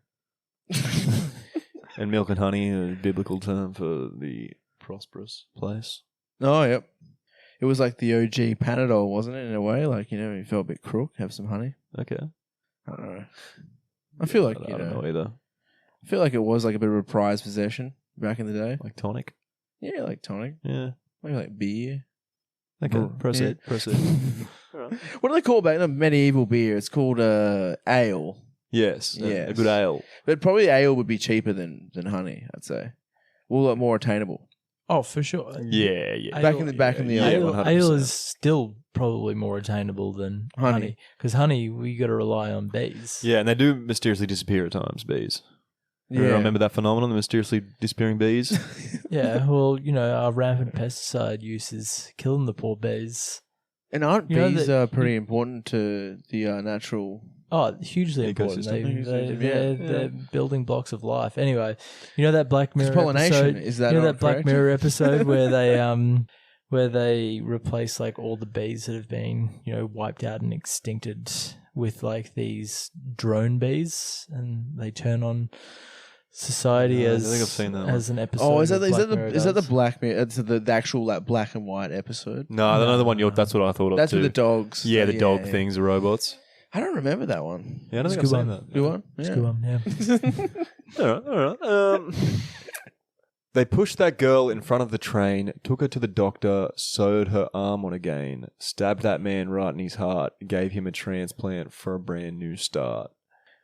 And milk and honey, a biblical term for the prosperous place. Oh, yep. It was like the OG Panadol, wasn't it, in a way? Like, you felt a bit crook, have some honey. Okay. I don't know. I feel like, I don't know either. I feel like it was like a bit of a prized possession back in the day. Like tonic? Yeah, like tonic. Yeah. Maybe like beer. Okay, proceed. All right. What do they call back then? Medieval beer. It's called ale. Yes. Yes. A good ale. But probably ale would be cheaper than honey, I'd say. A lot more attainable. Oh, for sure. Yeah. Back in the Ale is still probably more attainable than honey. Because honey, we got to rely on bees. Yeah, and they do mysteriously disappear at times, bees. Yeah. Remember that phenomenon, the mysteriously disappearing bees? Yeah, well, our rampant pesticide use is killing the poor bees. And aren't bees pretty important to the natural... Oh, hugely important. They're building blocks of life. Anyway, that Black Mirror pollination, episode? Is that that Black Mirror episode where they replace like all the bees that have been wiped out and extincted with like these drone bees, and they turn on society as I think I've seen that as an episode. Oh, is that the Black Mirror? It's the actual like black and white episode. No, another one. That's what I thought of. That's too. with the dogs. Yeah, the dog things, the robots. I don't remember that one. Yeah, I don't think I've seen that. Good one. It's a good one. Yeah. All right. They pushed that girl in front of the train, took her to the doctor, sewed her arm on again, stabbed that man right in his heart, gave him a transplant for a brand new start.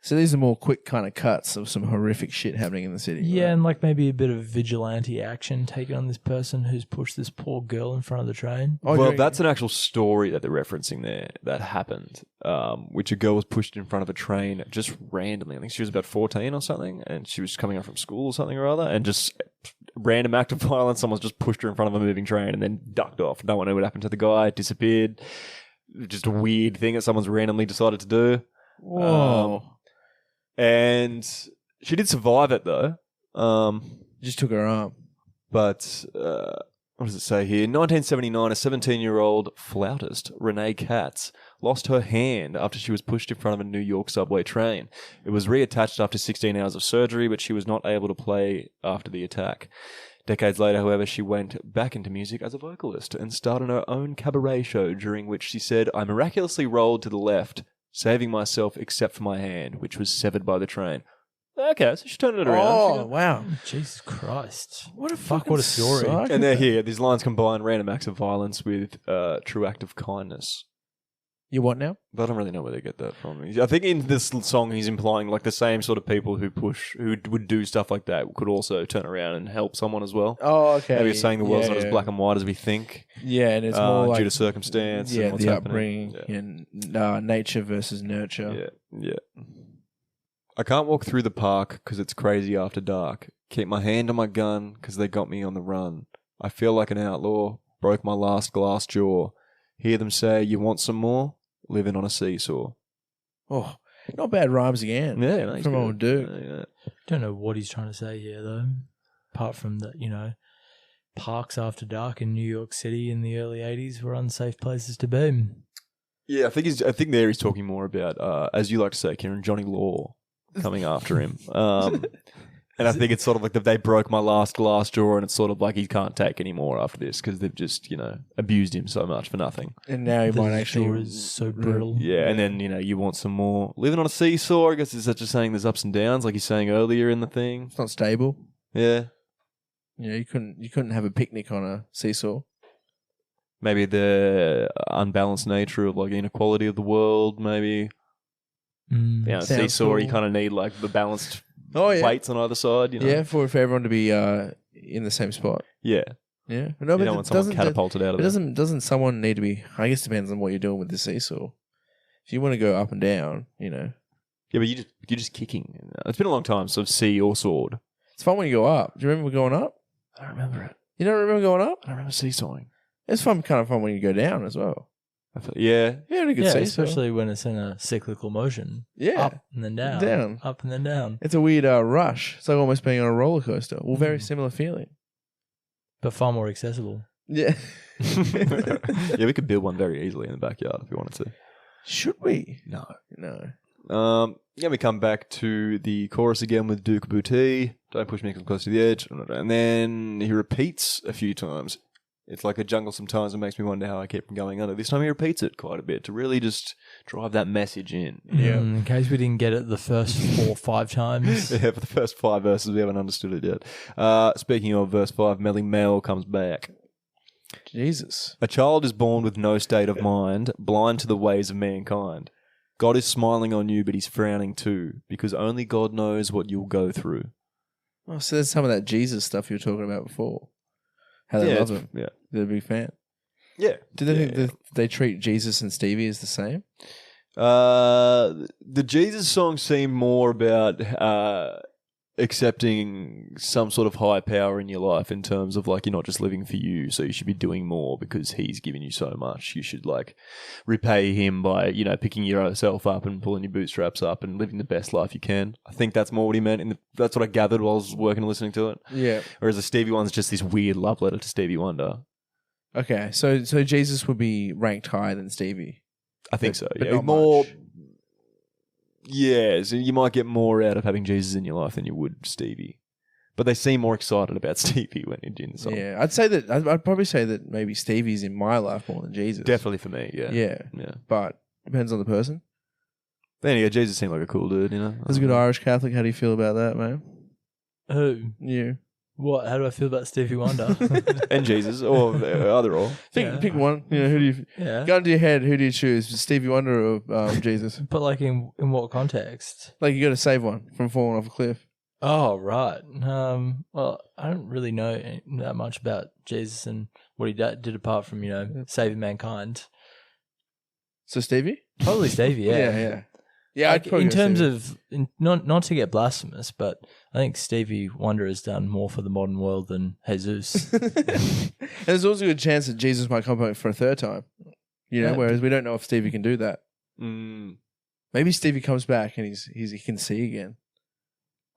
So these are more quick kind of cuts of some horrific shit happening in the city. Yeah, right? and like maybe a bit of vigilante action taken on this person who's pushed this poor girl in front of the train. Well, that's an actual story that they're referencing there that happened, which a girl was pushed in front of a train just randomly. I think she was about 14 or something, and she was coming up from school or something or other, and just random act of violence, someone's just pushed her in front of a moving train and then ducked off. No one knew what happened to the guy, disappeared. Just a weird thing that someone's randomly decided to do. Whoa. And she did survive it, though. Just took her arm. But, what does it say here? In 1979, a 17-year-old flautist, Renee Katz, lost her hand after she was pushed in front of a New York subway train. It was reattached after 16 hours of surgery, but she was not able to play after the attack. Decades later, however, she went back into music as a vocalist and started her own cabaret show, during which she said, "I miraculously rolled to the left, saving myself except for my hand, which was severed by the train." Okay, so she turned it around. Oh, wow. Jesus Christ. What a what a story. suck. And they're here. These lines combine random acts of violence with true act of kindness. You what now? But I don't really know where they get that from. I think in this song he's implying like the same sort of people who would do stuff like that could also turn around and help someone as well. Oh, okay. Maybe it's saying the world's not as black and white as we think. Yeah, and it's more like... due to circumstance and what's the happening. upbringing and nature versus nurture. Yeah. I can't walk through the park because it's crazy after dark. Keep my hand on my gun because they got me on the run. I feel like an outlaw. Broke my last glass jaw. Hear them say, "You want some more?" Living on a seesaw. Oh, not bad rhymes again. Yeah, nice. From old Duke. Yeah. Don't know what he's trying to say here, though. Apart from that, parks after dark in New York City in the early 80s were unsafe places to be. Yeah, I think he's talking more about, as you like to say, Kieran, Johnny Law coming after him. And I think it's sort of like they broke my last glass jaw, and it's sort of like he can't take any more after this because they've just, abused him so much for nothing. And now he might actually... is so brutal. Yeah, and then, you want some more. Living on a seesaw, I guess is just saying there's ups and downs, like he's saying earlier in the thing. It's not stable. Yeah. Yeah, you couldn't have a picnic on a seesaw. Maybe the unbalanced nature of like inequality of the world, maybe. Seesaw, cool. You kind of need like the balanced weights on either side. Yeah, for everyone to be in the same spot. Yeah. Yeah. No, you don't want someone catapulted out of it. Doesn't someone need to be... I guess it depends on what you're doing with the seesaw. If you want to go up and down, Yeah, but you're just kicking. It's been a long time, so sea or sword. It's fun when you go up. Do you remember going up? I don't remember it. You don't remember going up? I don't remember seesawing. It's kind of fun when you go down as well. Yeah, you could see, especially when it's in a cyclical motion. Yeah, up and then down, up and then down. It's a weird rush. It's like almost being on a roller coaster. Well, very similar feeling. but far more accessible. Yeah. Yeah, we could build one very easily in the backyard if we wanted to. Should we? No. No. Yeah, we come back to the chorus again with Duke Booty. Don't push me close to the edge. And then he repeats a few times. It's like a jungle sometimes. It makes me wonder how I kept going under. This time he repeats it quite a bit to really just drive that message in. Yeah. In case we didn't get it the first 4 or 5 times. Yeah, for the first 5 verses, we haven't understood it yet. Speaking of verse 5, Melly Mel comes back. Jesus. A child is born with no state of mind, blind to the ways of mankind. God is smiling on you, but he's frowning too, because only God knows what you'll go through. Oh, so there's some of that Jesus stuff you were talking about before. How they love him. Yeah. They're a big fan. Yeah. Do they think that they treat Jesus and Stevie as the same? The Jesus songs seem more about accepting some sort of high power in your life in terms of like you're not just living for you, so you should be doing more because he's given you so much. You should like repay him by, you know, picking yourself up and pulling your bootstraps up and living the best life you can. I think that's more what he meant. That's what I gathered while I was working and listening to it. Yeah. Whereas the Stevie one's just this weird love letter to Stevie Wonder. Okay, so Jesus would be ranked higher than Stevie. I think so. But Yeah, not more. much. Yeah, so you might get more out of having Jesus in your life than you would Stevie. But they seem more excited about Stevie when you're doing the song. Yeah, I'd probably say that maybe Stevie's in my life more than Jesus. Definitely for me, yeah. Yeah, but depends on the person. But anyway, Jesus seemed like a cool dude, you know? As a good Irish Catholic, how do you feel about that, man? Who? You. What? How do I feel about Stevie Wonder? And Jesus, or either or. Pick one. You know, who do you... Yeah. Gun to your head, who do you choose? Stevie Wonder or Jesus? But like in what context? Like you got to save one from falling off a cliff. Oh, right. Well, I don't really know that much about Jesus and what he did apart from, you know, saving mankind. So Stevie? Probably Stevie, yeah. Yeah. Yeah, Like, in terms of, not to get blasphemous, but I think Stevie Wonder has done more for the modern world than Jesus. And there's also a good chance that Jesus might come back for a third time. You know, Yeah. whereas we don't know if Stevie can do that. Mm. Maybe Stevie comes back and he can see again.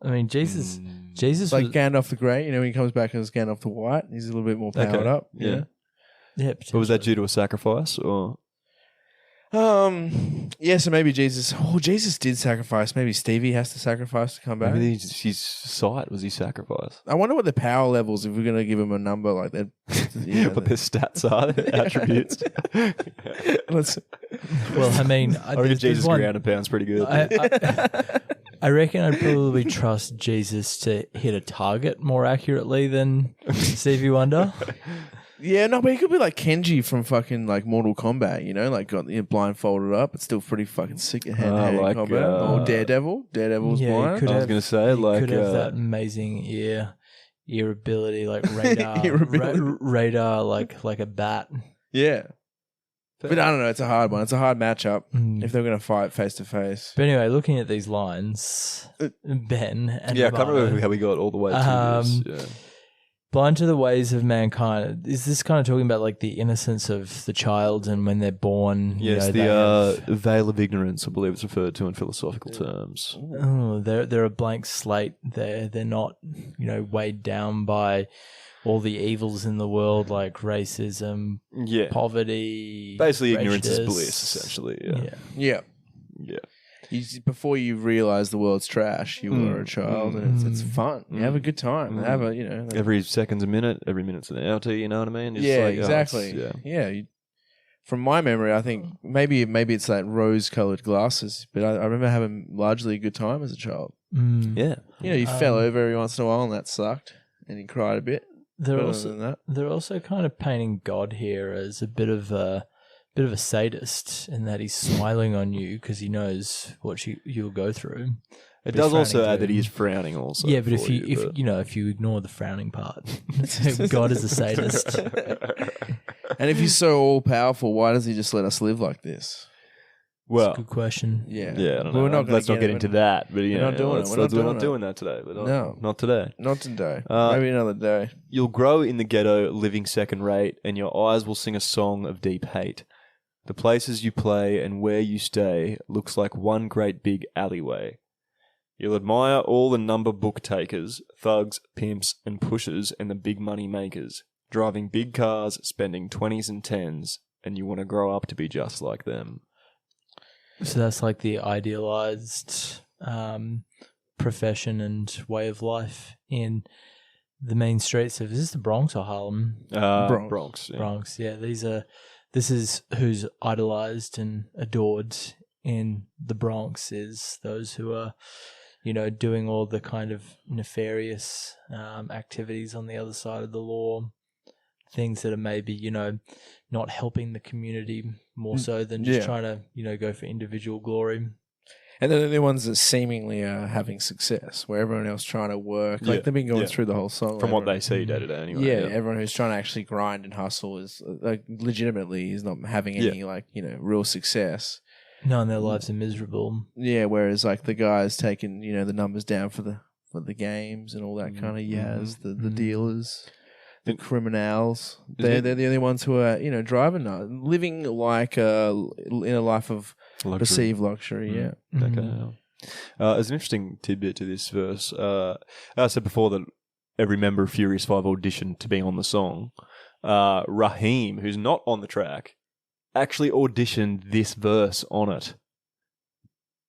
I mean, Jesus It's like was, Gandalf the Grey, you know, when he comes back as Gandalf the White, he's a little bit more powered Okay. up. Yeah. You know? yeah. But was that due to a sacrifice, or...? Yeah, so maybe Jesus. Oh, Jesus did sacrifice. Maybe Stevie has to sacrifice to come back. Maybe his sight was his sacrifice. I wonder what the power levels, if we're going to give him a number like that. You know, What their stats are, their attributes. let's, Well, I mean, I reckon Jesus' ground and pound's pretty good. I reckon I'd probably trust Jesus to hit a target more accurately than Stevie Wonder. yeah, no, but he could be like Kenji from fucking like Mortal Kombat, you know, like got blindfolded up, but still pretty fucking sick at hand like, combat. Or Daredevil. Daredevil's Yeah, he blind. could I was have- going to say, He like... could have that amazing ear ability, like radar, Ear ability. radar, like a bat. Yeah. But I don't know, it's a hard one. It's a hard matchup Mm. if they're going to fight face to face. But anyway, looking at these lines, Ben and Yeah, I can't Barlow, remember how we got all the way to this. Yeah. blind to the ways of mankind. Is this kind of talking about like the innocence of the child and when they're born? Yes, they have- the veil of ignorance, I believe it's referred to in philosophical terms. Oh, they're a blank slate. They're not, weighed down by all the evils in the world like racism, Yeah. poverty. Basically, ignorance is prejudice. bliss, essentially. Yeah. Yeah. Yeah. Before you realize the world's trash, you were a child, and it's fun. You have a good time. Have a like, Every second's a minute, every minute's an hour, you know what I mean? It's yeah, like, exactly. From my memory, I think maybe it's like rose-colored glasses, but I remember having largely a good time as a child. Mm. Yeah. You fell over every once in a while, and that sucked, and you cried a bit. They're But also other than that, they're also kind of painting God here as a bit of a sadist in that he's smiling on you because he knows what you'll go through. It But he's does also frowning add that too. he's frowning also. Yeah, but if for you but- if you ignore the frowning part, God is a sadist. and if he's so all-powerful, why does he just let us live like this? well, Good question. Yeah, yeah, I don't But know. we're not gonna Let's not get into that. But We're not doing it. We're We're not doing that today. No. Not today. Not today. Uh, Maybe another day. You'll grow in the ghetto, living second rate, and your eyes will sing a song of deep hate. The places you play and where you stay looks like one great big alleyway. You'll admire all the number book takers, thugs, pimps, and pushers, and the big money makers. driving big cars, spending 20s and 10s, and you want to grow up to be just like them. So that's like the idealized profession and way of life in the main streets of, is this the Bronx or Harlem? Bronx. Yeah. Bronx, yeah. This is who's idolized and adored in the Bronx, is those who are, doing all the kind of nefarious activities on the other side of the law, things that are maybe, not helping the community more so than just trying to, go for individual glory. And they're the ones that seemingly are having success, where everyone else trying to work. Like, they've been going through the whole song. From what they see day to day anyway. Yeah, everyone who's trying to actually grind and hustle is, legitimately is not having any, real success. No, and their lives are miserable. Yeah, whereas, the guys taking, the numbers down for the games and all that kind of yaz, the dealers, the criminals, they're the only ones who are, driving, living like in a life of perceived luxury, yeah. Okay. There's an interesting tidbit to this verse. I said before that every member of Furious 5 auditioned to be on the song. Raheem, who's not on the track, actually auditioned this verse on it.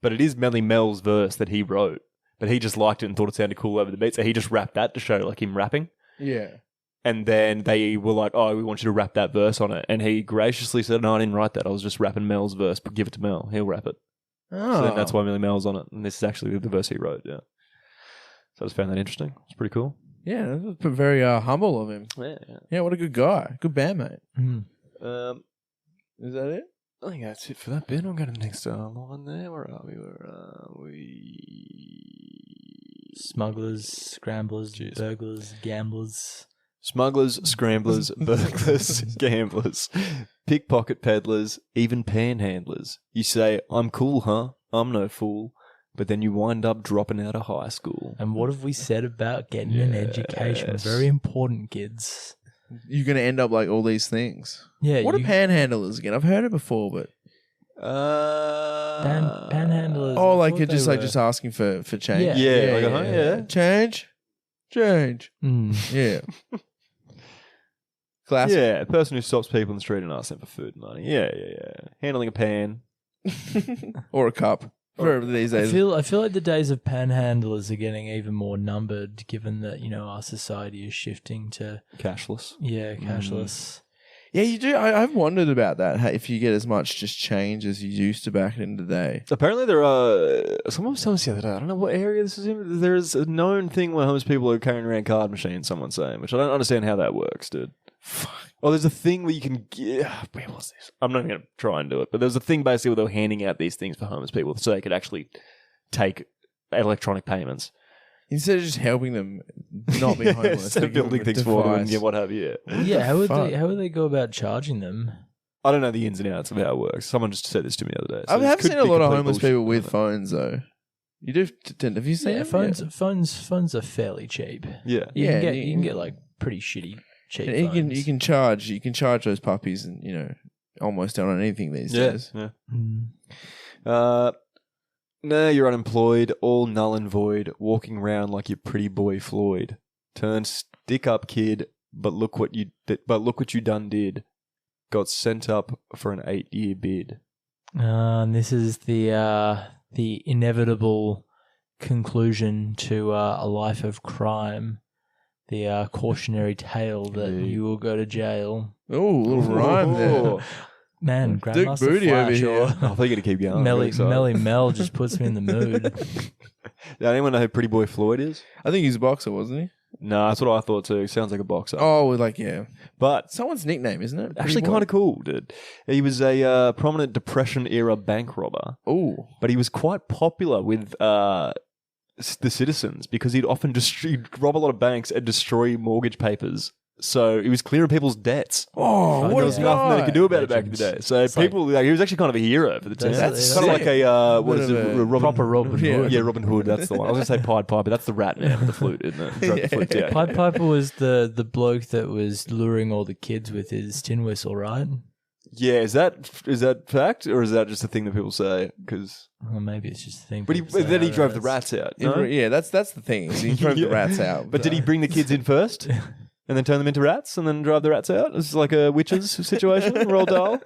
But it is mainly Mel's verse that he wrote. But he just liked it and thought it sounded cool over the beat, so he just rapped that to show him rapping. Yeah. And then they were like, oh, we want you to rap that verse on it. And he graciously said, no, I didn't write that. I was just rapping Mel's verse, but give it to Mel. He'll rap it. Oh. So then that's why Millie Mel's on it. And this is actually the verse he wrote, yeah. So I just found that interesting. It's pretty cool. Yeah, that's very humble of him. Yeah, what a good guy. Good bandmate. Is that it? I think that's it for that bit. I'll go to the next line there. Where are we? Smugglers, scramblers, burglars, gamblers. Smugglers, scramblers, burglars, gamblers, pickpocket peddlers, even panhandlers. You say, I'm cool, huh? I'm no fool. But then you wind up dropping out of high school. And what have we said about getting an education? Very important, kids. You're going to end up like all these things. Yeah. What are panhandlers again? I've heard it before, but... panhandlers. Oh, like you're just asking for change? Yeah. Change? Yeah. Classic. Yeah, a person who stops people in the street and asks them for food and money. Yeah. Handling a pan. Or a cup. For these days. I feel like the days of panhandlers are getting even more numbered, given that, our society is shifting to... Cashless. Yeah, cashless. Yeah, you do. I've wondered about that, if you get as much just change as you used to back in the day. Apparently there are... Someone was telling us the other day, I don't know what area this is in, there's a known thing where homeless people are carrying around card machines, someone's saying, which I don't understand how that works, dude. Fuck. Oh, there's a thing where you can get... Where was this? I'm not even going to try and do it, but there's a thing basically where they were handing out these things for homeless people so they could actually take electronic payments. Instead of just helping them not be homeless. Instead of building things for them and what have you. Yeah, how would they go about charging them? I don't know the ins and outs of how it works. Someone just said this to me the other day. So I have seen a lot of homeless people with phones, though. You do tend... Have you seen them? Phones are fairly cheap. Yeah. You can get like pretty shitty cheap phones. You can charge those puppies and, almost on anything these days. Yeah. No, you're unemployed, all null and void, walking around like your pretty boy Floyd. Turn stick up, kid, but look what you done did. Got sent up for an 8-year bid. And this is the inevitable conclusion to a life of crime. The cautionary tale that you will go to jail. Oh, a little rhyme there. Man, Grandmaster Booty over Flash here. or I thought you're going to keep going. Melly Mel just puts me in the mood. Does anyone know who Pretty Boy Floyd is? I think he's a boxer, wasn't he? No, that's what I thought too. He sounds like a boxer. Oh, yeah. But someone's nickname, isn't it? Actually kind of cool, dude. He was a prominent Depression-era bank robber. Oh. But he was quite popular with the citizens because he'd often rob a lot of banks and destroy mortgage papers. So he was clearing people's debts. Oh, what there was nothing that he could do about it back in the day. So people, he was actually kind of a hero for the team. That's kind of like a proper Robin Hood. Yeah, Robin Hood. That's the one. I was going to say Pied Piper. That's the rat man with the flute, isn't it? The flute, yeah. Pied Piper was the bloke that was luring all the kids with his tin whistle, right? Yeah, is that fact or is that just a thing that people say? Because maybe it's just a thing. But then he drove the rats out. No? Yeah, that's the thing. He drove the rats out. But did he bring the kids in first? and then turn them into rats and then drive the rats out? It's like a witches situation. Roald Dahl.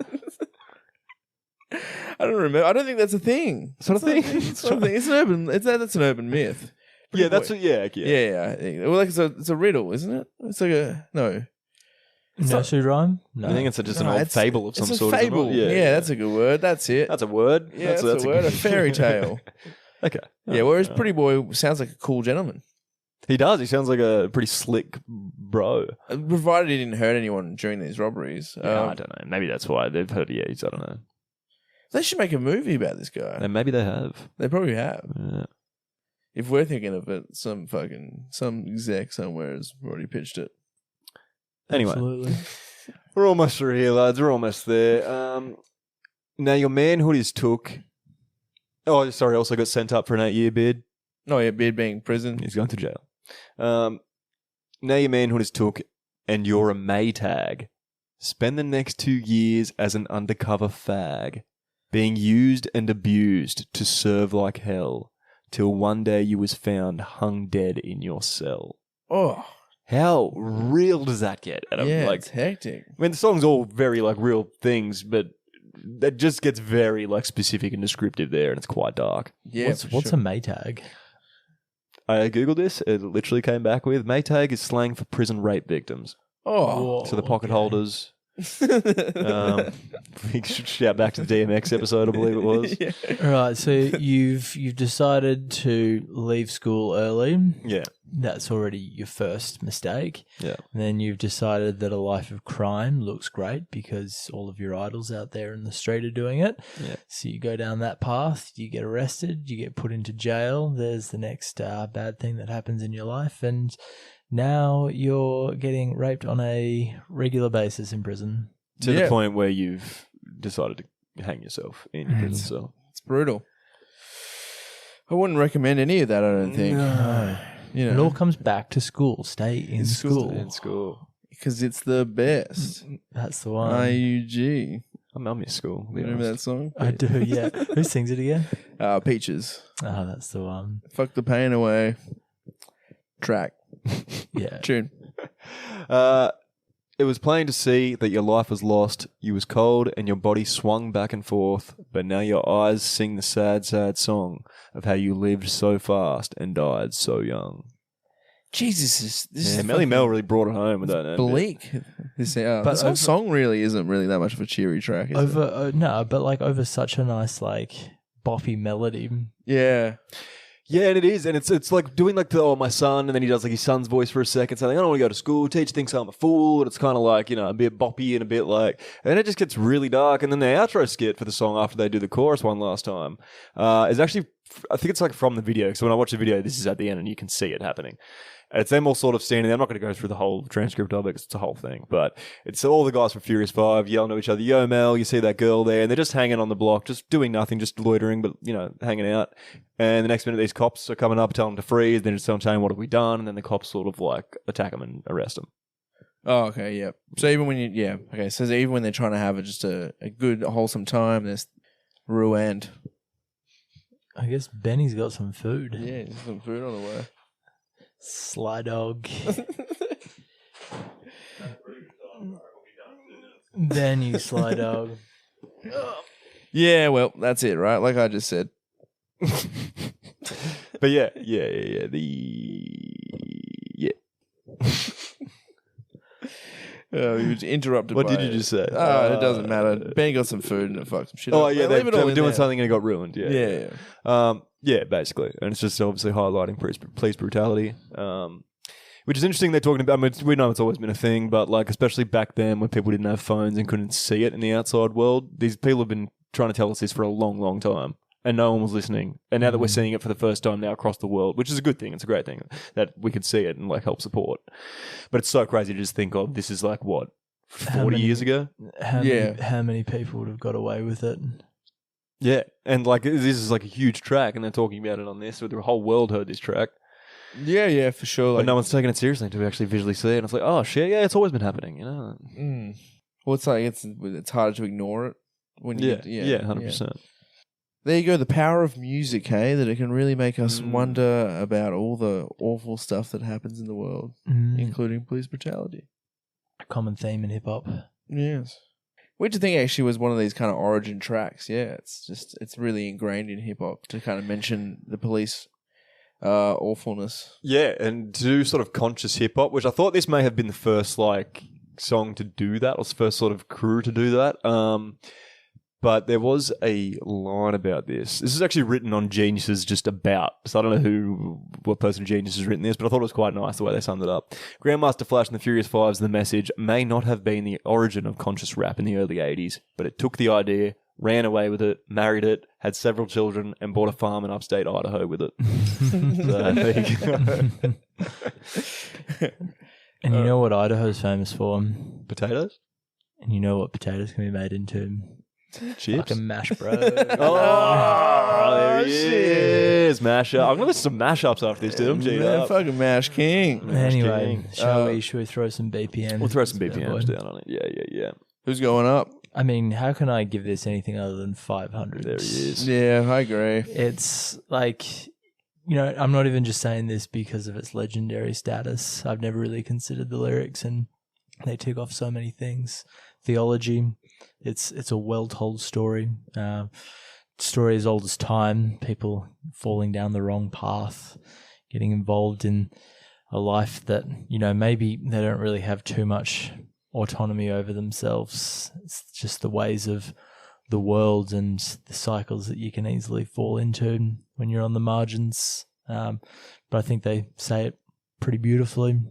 I don't remember. I don't think that's a thing. It's not a thing. It's not a thing. It's an urban. That's an urban myth. Yeah, that's what. Yeah. Yeah. I think. Well, like it's a riddle, isn't it? It's like a no. Nursery rhyme? No. I think it's just an old fable of some it's sort. It's a fable. Yeah, that's a good word. That's it. That's a word. Yeah, that's a word. A fairy tale. Okay. Yeah, whereas Pretty Boy sounds like a cool gentleman. He does. He sounds like a pretty slick bro. Provided he didn't hurt anyone during these robberies. Yeah, I don't know. Maybe that's why they've heard. Yeah, I don't know. They should make a movie about this guy. And maybe they have. They probably have. Yeah. If we're thinking of it, some exec somewhere has already pitched it. Anyway, Absolutely. we're almost through here, lads. We're almost there. Now your manhood is took. Oh, sorry. Also got sent up for an 8-year bid. Oh yeah, bid being prison. He's going to jail. Now your manhood is took, and you're a Maytag. Spend the next 2 years as an undercover fag, being used and abused to serve like hell, till one day you was found hung dead in your cell. Oh, how real does that get? Yeah, it's hectic. I mean, the song's all very like real things, but that just gets very like specific and descriptive there, and it's quite dark. Yeah, what's a Maytag? I googled this. It literally came back with Maytag is slang for prison rape victims. Oh, So the pocket holders. We should shout back to the DMX episode, I believe it was. Yeah. All right, so you've decided to leave school early. Yeah. That's already your first mistake. Yeah. And then you've decided that a life of crime looks great because all of your idols out there in the street are doing it. Yeah. So you go down that path, you get arrested, you get put into jail. There's the next bad thing that happens in your life. And now you're getting raped on a regular basis in prison. To the point where you've decided to hang yourself in your prison cell. It's brutal. I wouldn't recommend any of that, I don't think. No. You know, It all comes back to school. Stay in school. In school. because it's the best. That's the one. IUG. I miss school. to be Remember honest. that song? I do, yeah. Who sings it again? Peaches. Oh, that's the one. Fuck the pain away. Track. Yeah. Tune. It was plain to see that your life was lost. You was cold and your body swung back and forth, but now your eyes sing the sad, sad song of how you lived so fast and died so young. Jesus, this is Melly Mel really brought it home with that. Bit. bleak. This whole song really isn't really that much of a cheery track, is it? No, but like over such a nice like boppy melody. Yeah. Yeah, and it is, and it's like doing like the my son, and then he does like his son's voice for a second, saying, "I don't want to go to school. Teacher thinks I'm a fool," and it's kind of like a bit boppy and a bit like, and then it just gets really dark. And then the outro skit for the song after they do the chorus one last time is actually, I think it's like from the video. So when I watch the video, this is at the end, and you can see it happening. And it's them all sort of standing there. I'm not going to go through the whole transcript of it because it's a whole thing. But it's all the guys from Furious 5 yelling at each other, "Yo, Mel," you see that girl there. And they're just hanging on the block, just doing nothing, just loitering, but, hanging out. And the next minute, these cops are coming up, telling them to freeze. Then just saying, "What have we done?" And then the cops sort of like attack them and arrest them. Oh, okay, yeah. So even when so even when they're trying to have just a good, wholesome time, there's ruined. I guess Benny's got some food. Yeah, there's some food on the way. Sly dog. Then you sly dog. Yeah, well, that's it, right? Like I just said. But yeah. You was interrupted. What by did you just say? Oh, it doesn't matter. Ben got some food and it fucked some shit up. Oh yeah, they Leave it all were in doing there. something and it got ruined. Yeah. Yeah, basically, and it's just obviously highlighting police brutality, which is interesting. They're talking about. I mean, we know it's always been a thing, but like especially back then when people didn't have phones and couldn't see it in the outside world, these people have been trying to tell us this for a long, long time, and no one was listening. And now that we're seeing it for the first time now across the world, which is a good thing, it's a great thing that we could see it and like help support. But it's so crazy to just think of this is like what 40 years ago. How many people would have got away with it? Yeah, and like this is like a huge track, and they're talking about it on this, so the whole world heard this track. Yeah, for sure. But no one's taking it seriously until we actually visually see it. And it's like, oh shit, yeah, it's always been happening, Well, it's like it's harder to ignore it when you. Yeah, 100%. There you go. The power of music, hey, that it can really make us wonder about all the awful stuff that happens in the world, including police brutality. A common theme in hip hop. Yes. Which I think actually was one of these kind of origin tracks. Yeah, it's really ingrained in hip hop to kind of mention the police awfulness. Yeah, and to do sort of conscious hip hop, which I thought this may have been the first like song to do that, or the first sort of crew to do that. But there was a line about this. This is actually written on Genius's just about. So I don't know what person Genius has written this, but I thought it was quite nice the way they summed it up. Grandmaster Flash and the Furious Five's The Message may not have been the origin of conscious rap in the early 80s, but it took the idea, ran away with it, married it, had several children, and bought a farm in upstate Idaho with it. So there you go. And you know what Idaho's famous for? Potatoes? And you know what potatoes can be made into? Chips? Fucking mash, bro. There he is. Mashup. I'm going to listen to some mashups after this, dude. I'm G'd Man, up. fucking Mash King. Anyway, King. should we throw some BPM? We'll throw some BPMs down on it. Yeah. Who's going up? I mean, how can I give this anything other than 500? There he is. Yeah, I agree. It's like, I'm not even just saying this because of its legendary status. I've never really considered the lyrics, and they tick off so many things. Theology, it's a well-told story. Story as old as time. People falling down the wrong path, getting involved in a life that, maybe they don't really have too much autonomy over themselves. It's just the ways of the world and the cycles that you can easily fall into when you're on the margins. But I think they say it pretty beautifully,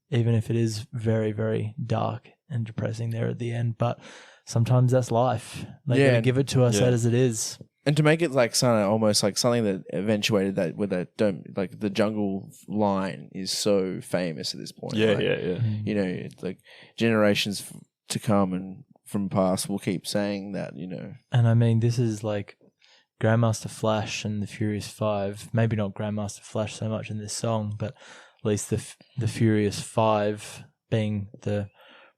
even if it is very, very dark and depressing there at the end. But sometimes that's life. They gotta give it to us as it is. And to make it like almost like something that eventuated that, where they don't, like the jungle line is so famous at this point. Yeah. It's like generations to come and from past will keep saying that, And I mean, this is like Grandmaster Flash and the Furious Five. Maybe not Grandmaster Flash so much in this song, but at least the Furious Five being the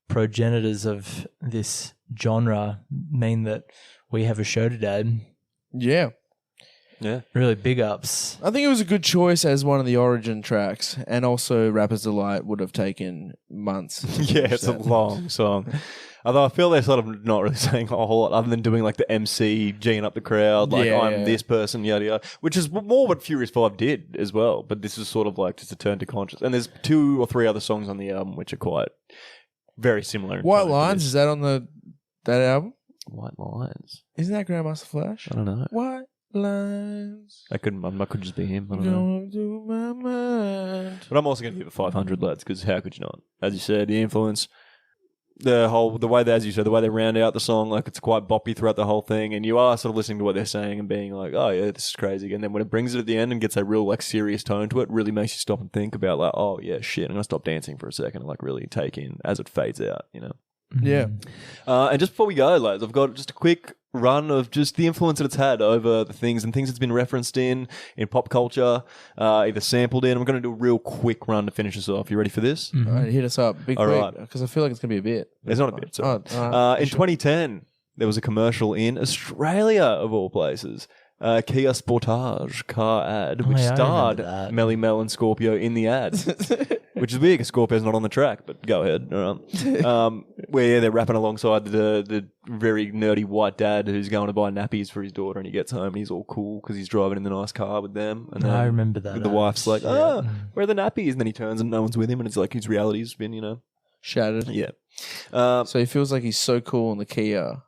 progenitors of this genre mean that we have a show today. Yeah. Really big ups. I think it was a good choice as one of the origin tracks, and also Rapper's Delight would have taken months. Yeah, it's a long song. Although I feel they're sort of not really saying a whole lot other than doing like the MC, G'ing up the crowd, like I'm this person, yada yada, which is more what Furious 5 did as well. But this is sort of like just a turn to conscious. And there's 2 or 3 other songs on the album which are quite very similar. White Lines, is that on that album? White Lines. Isn't that Grandmaster Flash? I don't know. White Lines. That could just be him. I don't know. Going through my mind. But I'm also going to give it 500, lads, because how could you not? As you said, the influence, the way they round out the song, like it's quite boppy throughout the whole thing, and you are sort of listening to what they're saying and being like, oh yeah, this is crazy. And then when it brings it at the end and gets a real like serious tone to it, really makes you stop and think about like, oh yeah, shit, I'm going to stop dancing for a second and like really take in as it fades out, Yeah. And just before we go, lads, I've got just a quick run of just the influence that it's had over the things it's been referenced in pop culture, either sampled in. I'm going to do a real quick run to finish this off. You ready for this? All right, hit us up. Big All quick, right. because I feel like it's going to be a bit. It's not a bit. So. In 2010, there was a commercial in Australia, of all places. Kia Sportage car ad, which starred Melly Mel and Scorpio in the ad. Which is weird because Scorpio's not on the track, but go ahead. Where they're rapping alongside the very nerdy white dad who's going to buy nappies for his daughter, and he gets home and he's all cool because he's driving in the nice car with them. And I remember that. The wife's like, where are the nappies? And then he turns and no one's with him, and it's like his reality's been, shattered. Yeah. So he feels like he's so cool in the Kia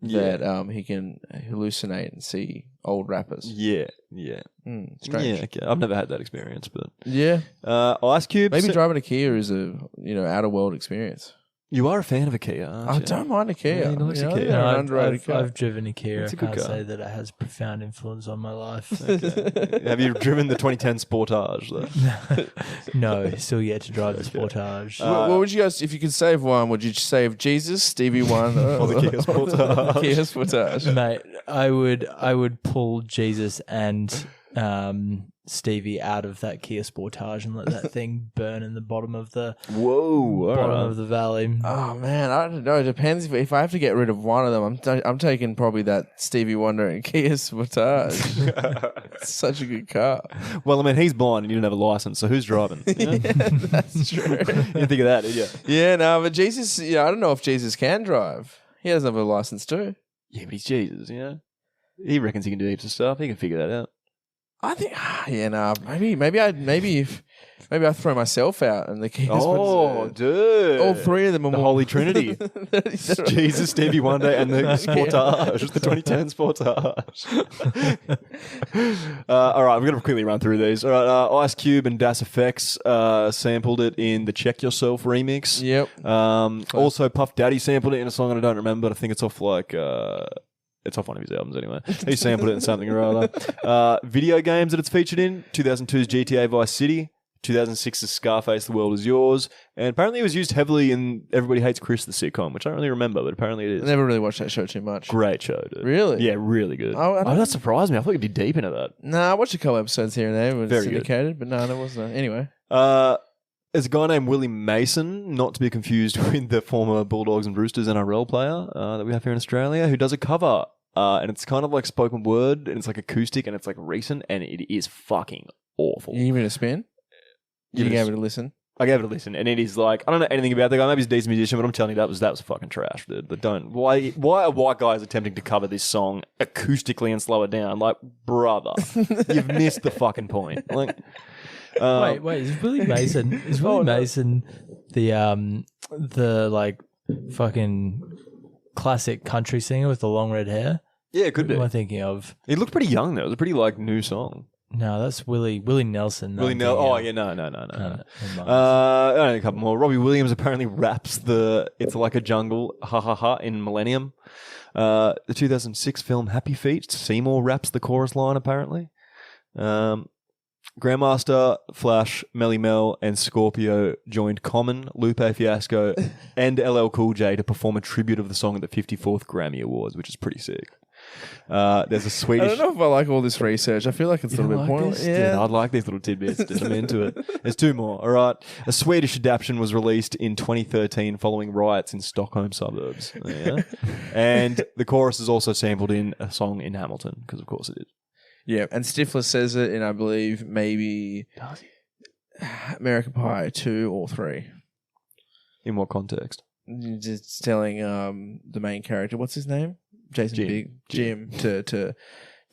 that he can hallucinate and see old rappers. Yeah. Strange. Yeah, okay. I've never had that experience, but Ice Cube. Maybe driving a Kia is a outer world experience. You are a fan of a Kia, aren't you? I don't mind a Kia. Yeah, he likes a Kia. An underrated car. I've driven a Kia. It's a I good can't car. say that it has profound influence on my life. Have you driven the 2010 Sportage, though? No, still yet to drive the Sportage. What would you guys, if you could save one, would you save Jesus, Stevie Wonder, or the Kia Sportage? Kia Sportage. Mate, I would pull Jesus and Stevie out of that Kia Sportage and let that thing burn in the bottom of the valley. Oh man, I don't know. It depends. If I have to get rid of one of them, I'm taking probably that Stevie Wonder and Kia Sportage. It's such a good car. Well, I mean, he's blind and you don't have a license, so who's driving? Yeah, that's true. You didn't think of that, did you? Yeah, no, but Jesus, I don't know if Jesus can drive. He doesn't have a license too. Yeah, but he's Jesus, He reckons he can do heaps of stuff. He can figure that out. I think, maybe I throw myself out and the Kia Sportage. Dude. All three of them are the more. Holy Trinity. Jesus, Stevie Wonder, and the Sportage, the 2010 Sportage. All right, we're going to quickly run through these. All right, Ice Cube and Das Effects sampled it in the Check Yourself remix. Yep. Also, Puff Daddy sampled it in a song I don't remember, but I think it's off it's off one of his albums anyway. He sampled it in something or other. Video games that it's featured in: 2002's GTA Vice City, 2006's Scarface, The World Is Yours, and apparently it was used heavily in Everybody Hates Chris, the sitcom, which I don't really remember, but apparently it is. I never really watched that show too much. Great show, dude. Really? Yeah, really good. Oh, that surprised me. I thought you'd be deep into that. Nah, I watched a couple episodes here and there when it was Very syndicated, but no, there wasn't. Anyway. There's a guy named Willie Mason, not to be confused with the former Bulldogs and Roosters NRL player that we have here in Australia, who does a cover. And it's kind of like spoken word, and it's like acoustic, and it's like recent, and it is fucking awful. You give it a spin? You gave it a listen? I gave it a listen, and it is like, I don't know anything about the guy. Maybe he's a decent musician, but I'm telling you, that was fucking trash, dude. But why are white guys attempting to cover this song acoustically and slow it down? Like, brother, you've missed the fucking point. Like, wait, is Willie Mason? Is Willie Mason the like fucking classic country singer with the long red hair? Yeah, it could be. What am I thinking of? He looked pretty young though. It was a pretty like new song. No, that's Willie Nelson. Willie Nelson. Oh yeah, no. A couple more. Robbie Williams apparently raps the "It's Like a Jungle" ha ha ha in Millennium. The 2006 film Happy Feet, Seymour raps the chorus line apparently. Grandmaster, Flash, Melly Mel, and Scorpio joined Common, Lupe Fiasco, and LL Cool J to perform a tribute of the song at the 54th Grammy Awards, which is pretty sick. There's a Swedish... I don't know if I like all this research. I feel like it's a little bit pointless. Yeah, dude, I'd like these little tidbits. Just I'm into it. There's two more. All right. A Swedish adaptation was released in 2013 following riots in Stockholm suburbs. Yeah. And the chorus is also sampled in a song in Hamilton, because of course it is. Yeah, and Stifler says it in, I believe, maybe American Pie 2 or 3. In what context? Just telling the main character, what's his name? Jim to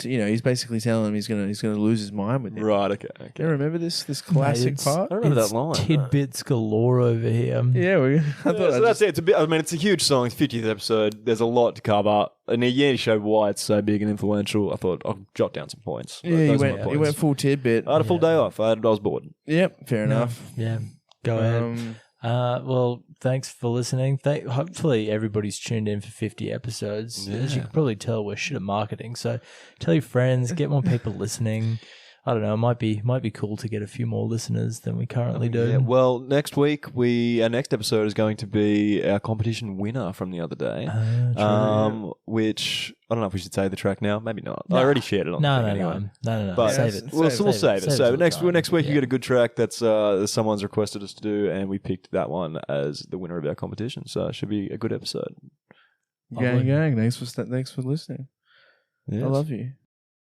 he's basically telling him he's gonna lose his mind with him. Right, okay. Do you remember this classic part? I remember that line. Tidbits galore over here. Yeah, that's it. It's a bit. I mean, it's a huge song. It's 50th episode. There's a lot to cover, and to show why it's so big and influential, I thought I'll jot down some points. Yeah, he went full tidbit. I had a full day off. I was bored. Yep, fair enough. Yeah, go ahead. Well, thanks for listening. Hopefully everybody's tuned in for 50 episodes. Yeah. As you can probably tell, we're shit at marketing. So tell your friends, get more people listening. I don't know. It might be cool to get a few more listeners than we currently do. Yeah. Well, next week our next episode is going to be our competition winner from the other day. Which I don't know if we should say the track now. Maybe not. I already shared it on. No. But save it. We'll save it. So next week you Yeah. get a good track that's someone's requested us to do, and we picked that one as the winner of our competition. So it should be a good episode. Gang. Thanks for listening. Yes. I love you.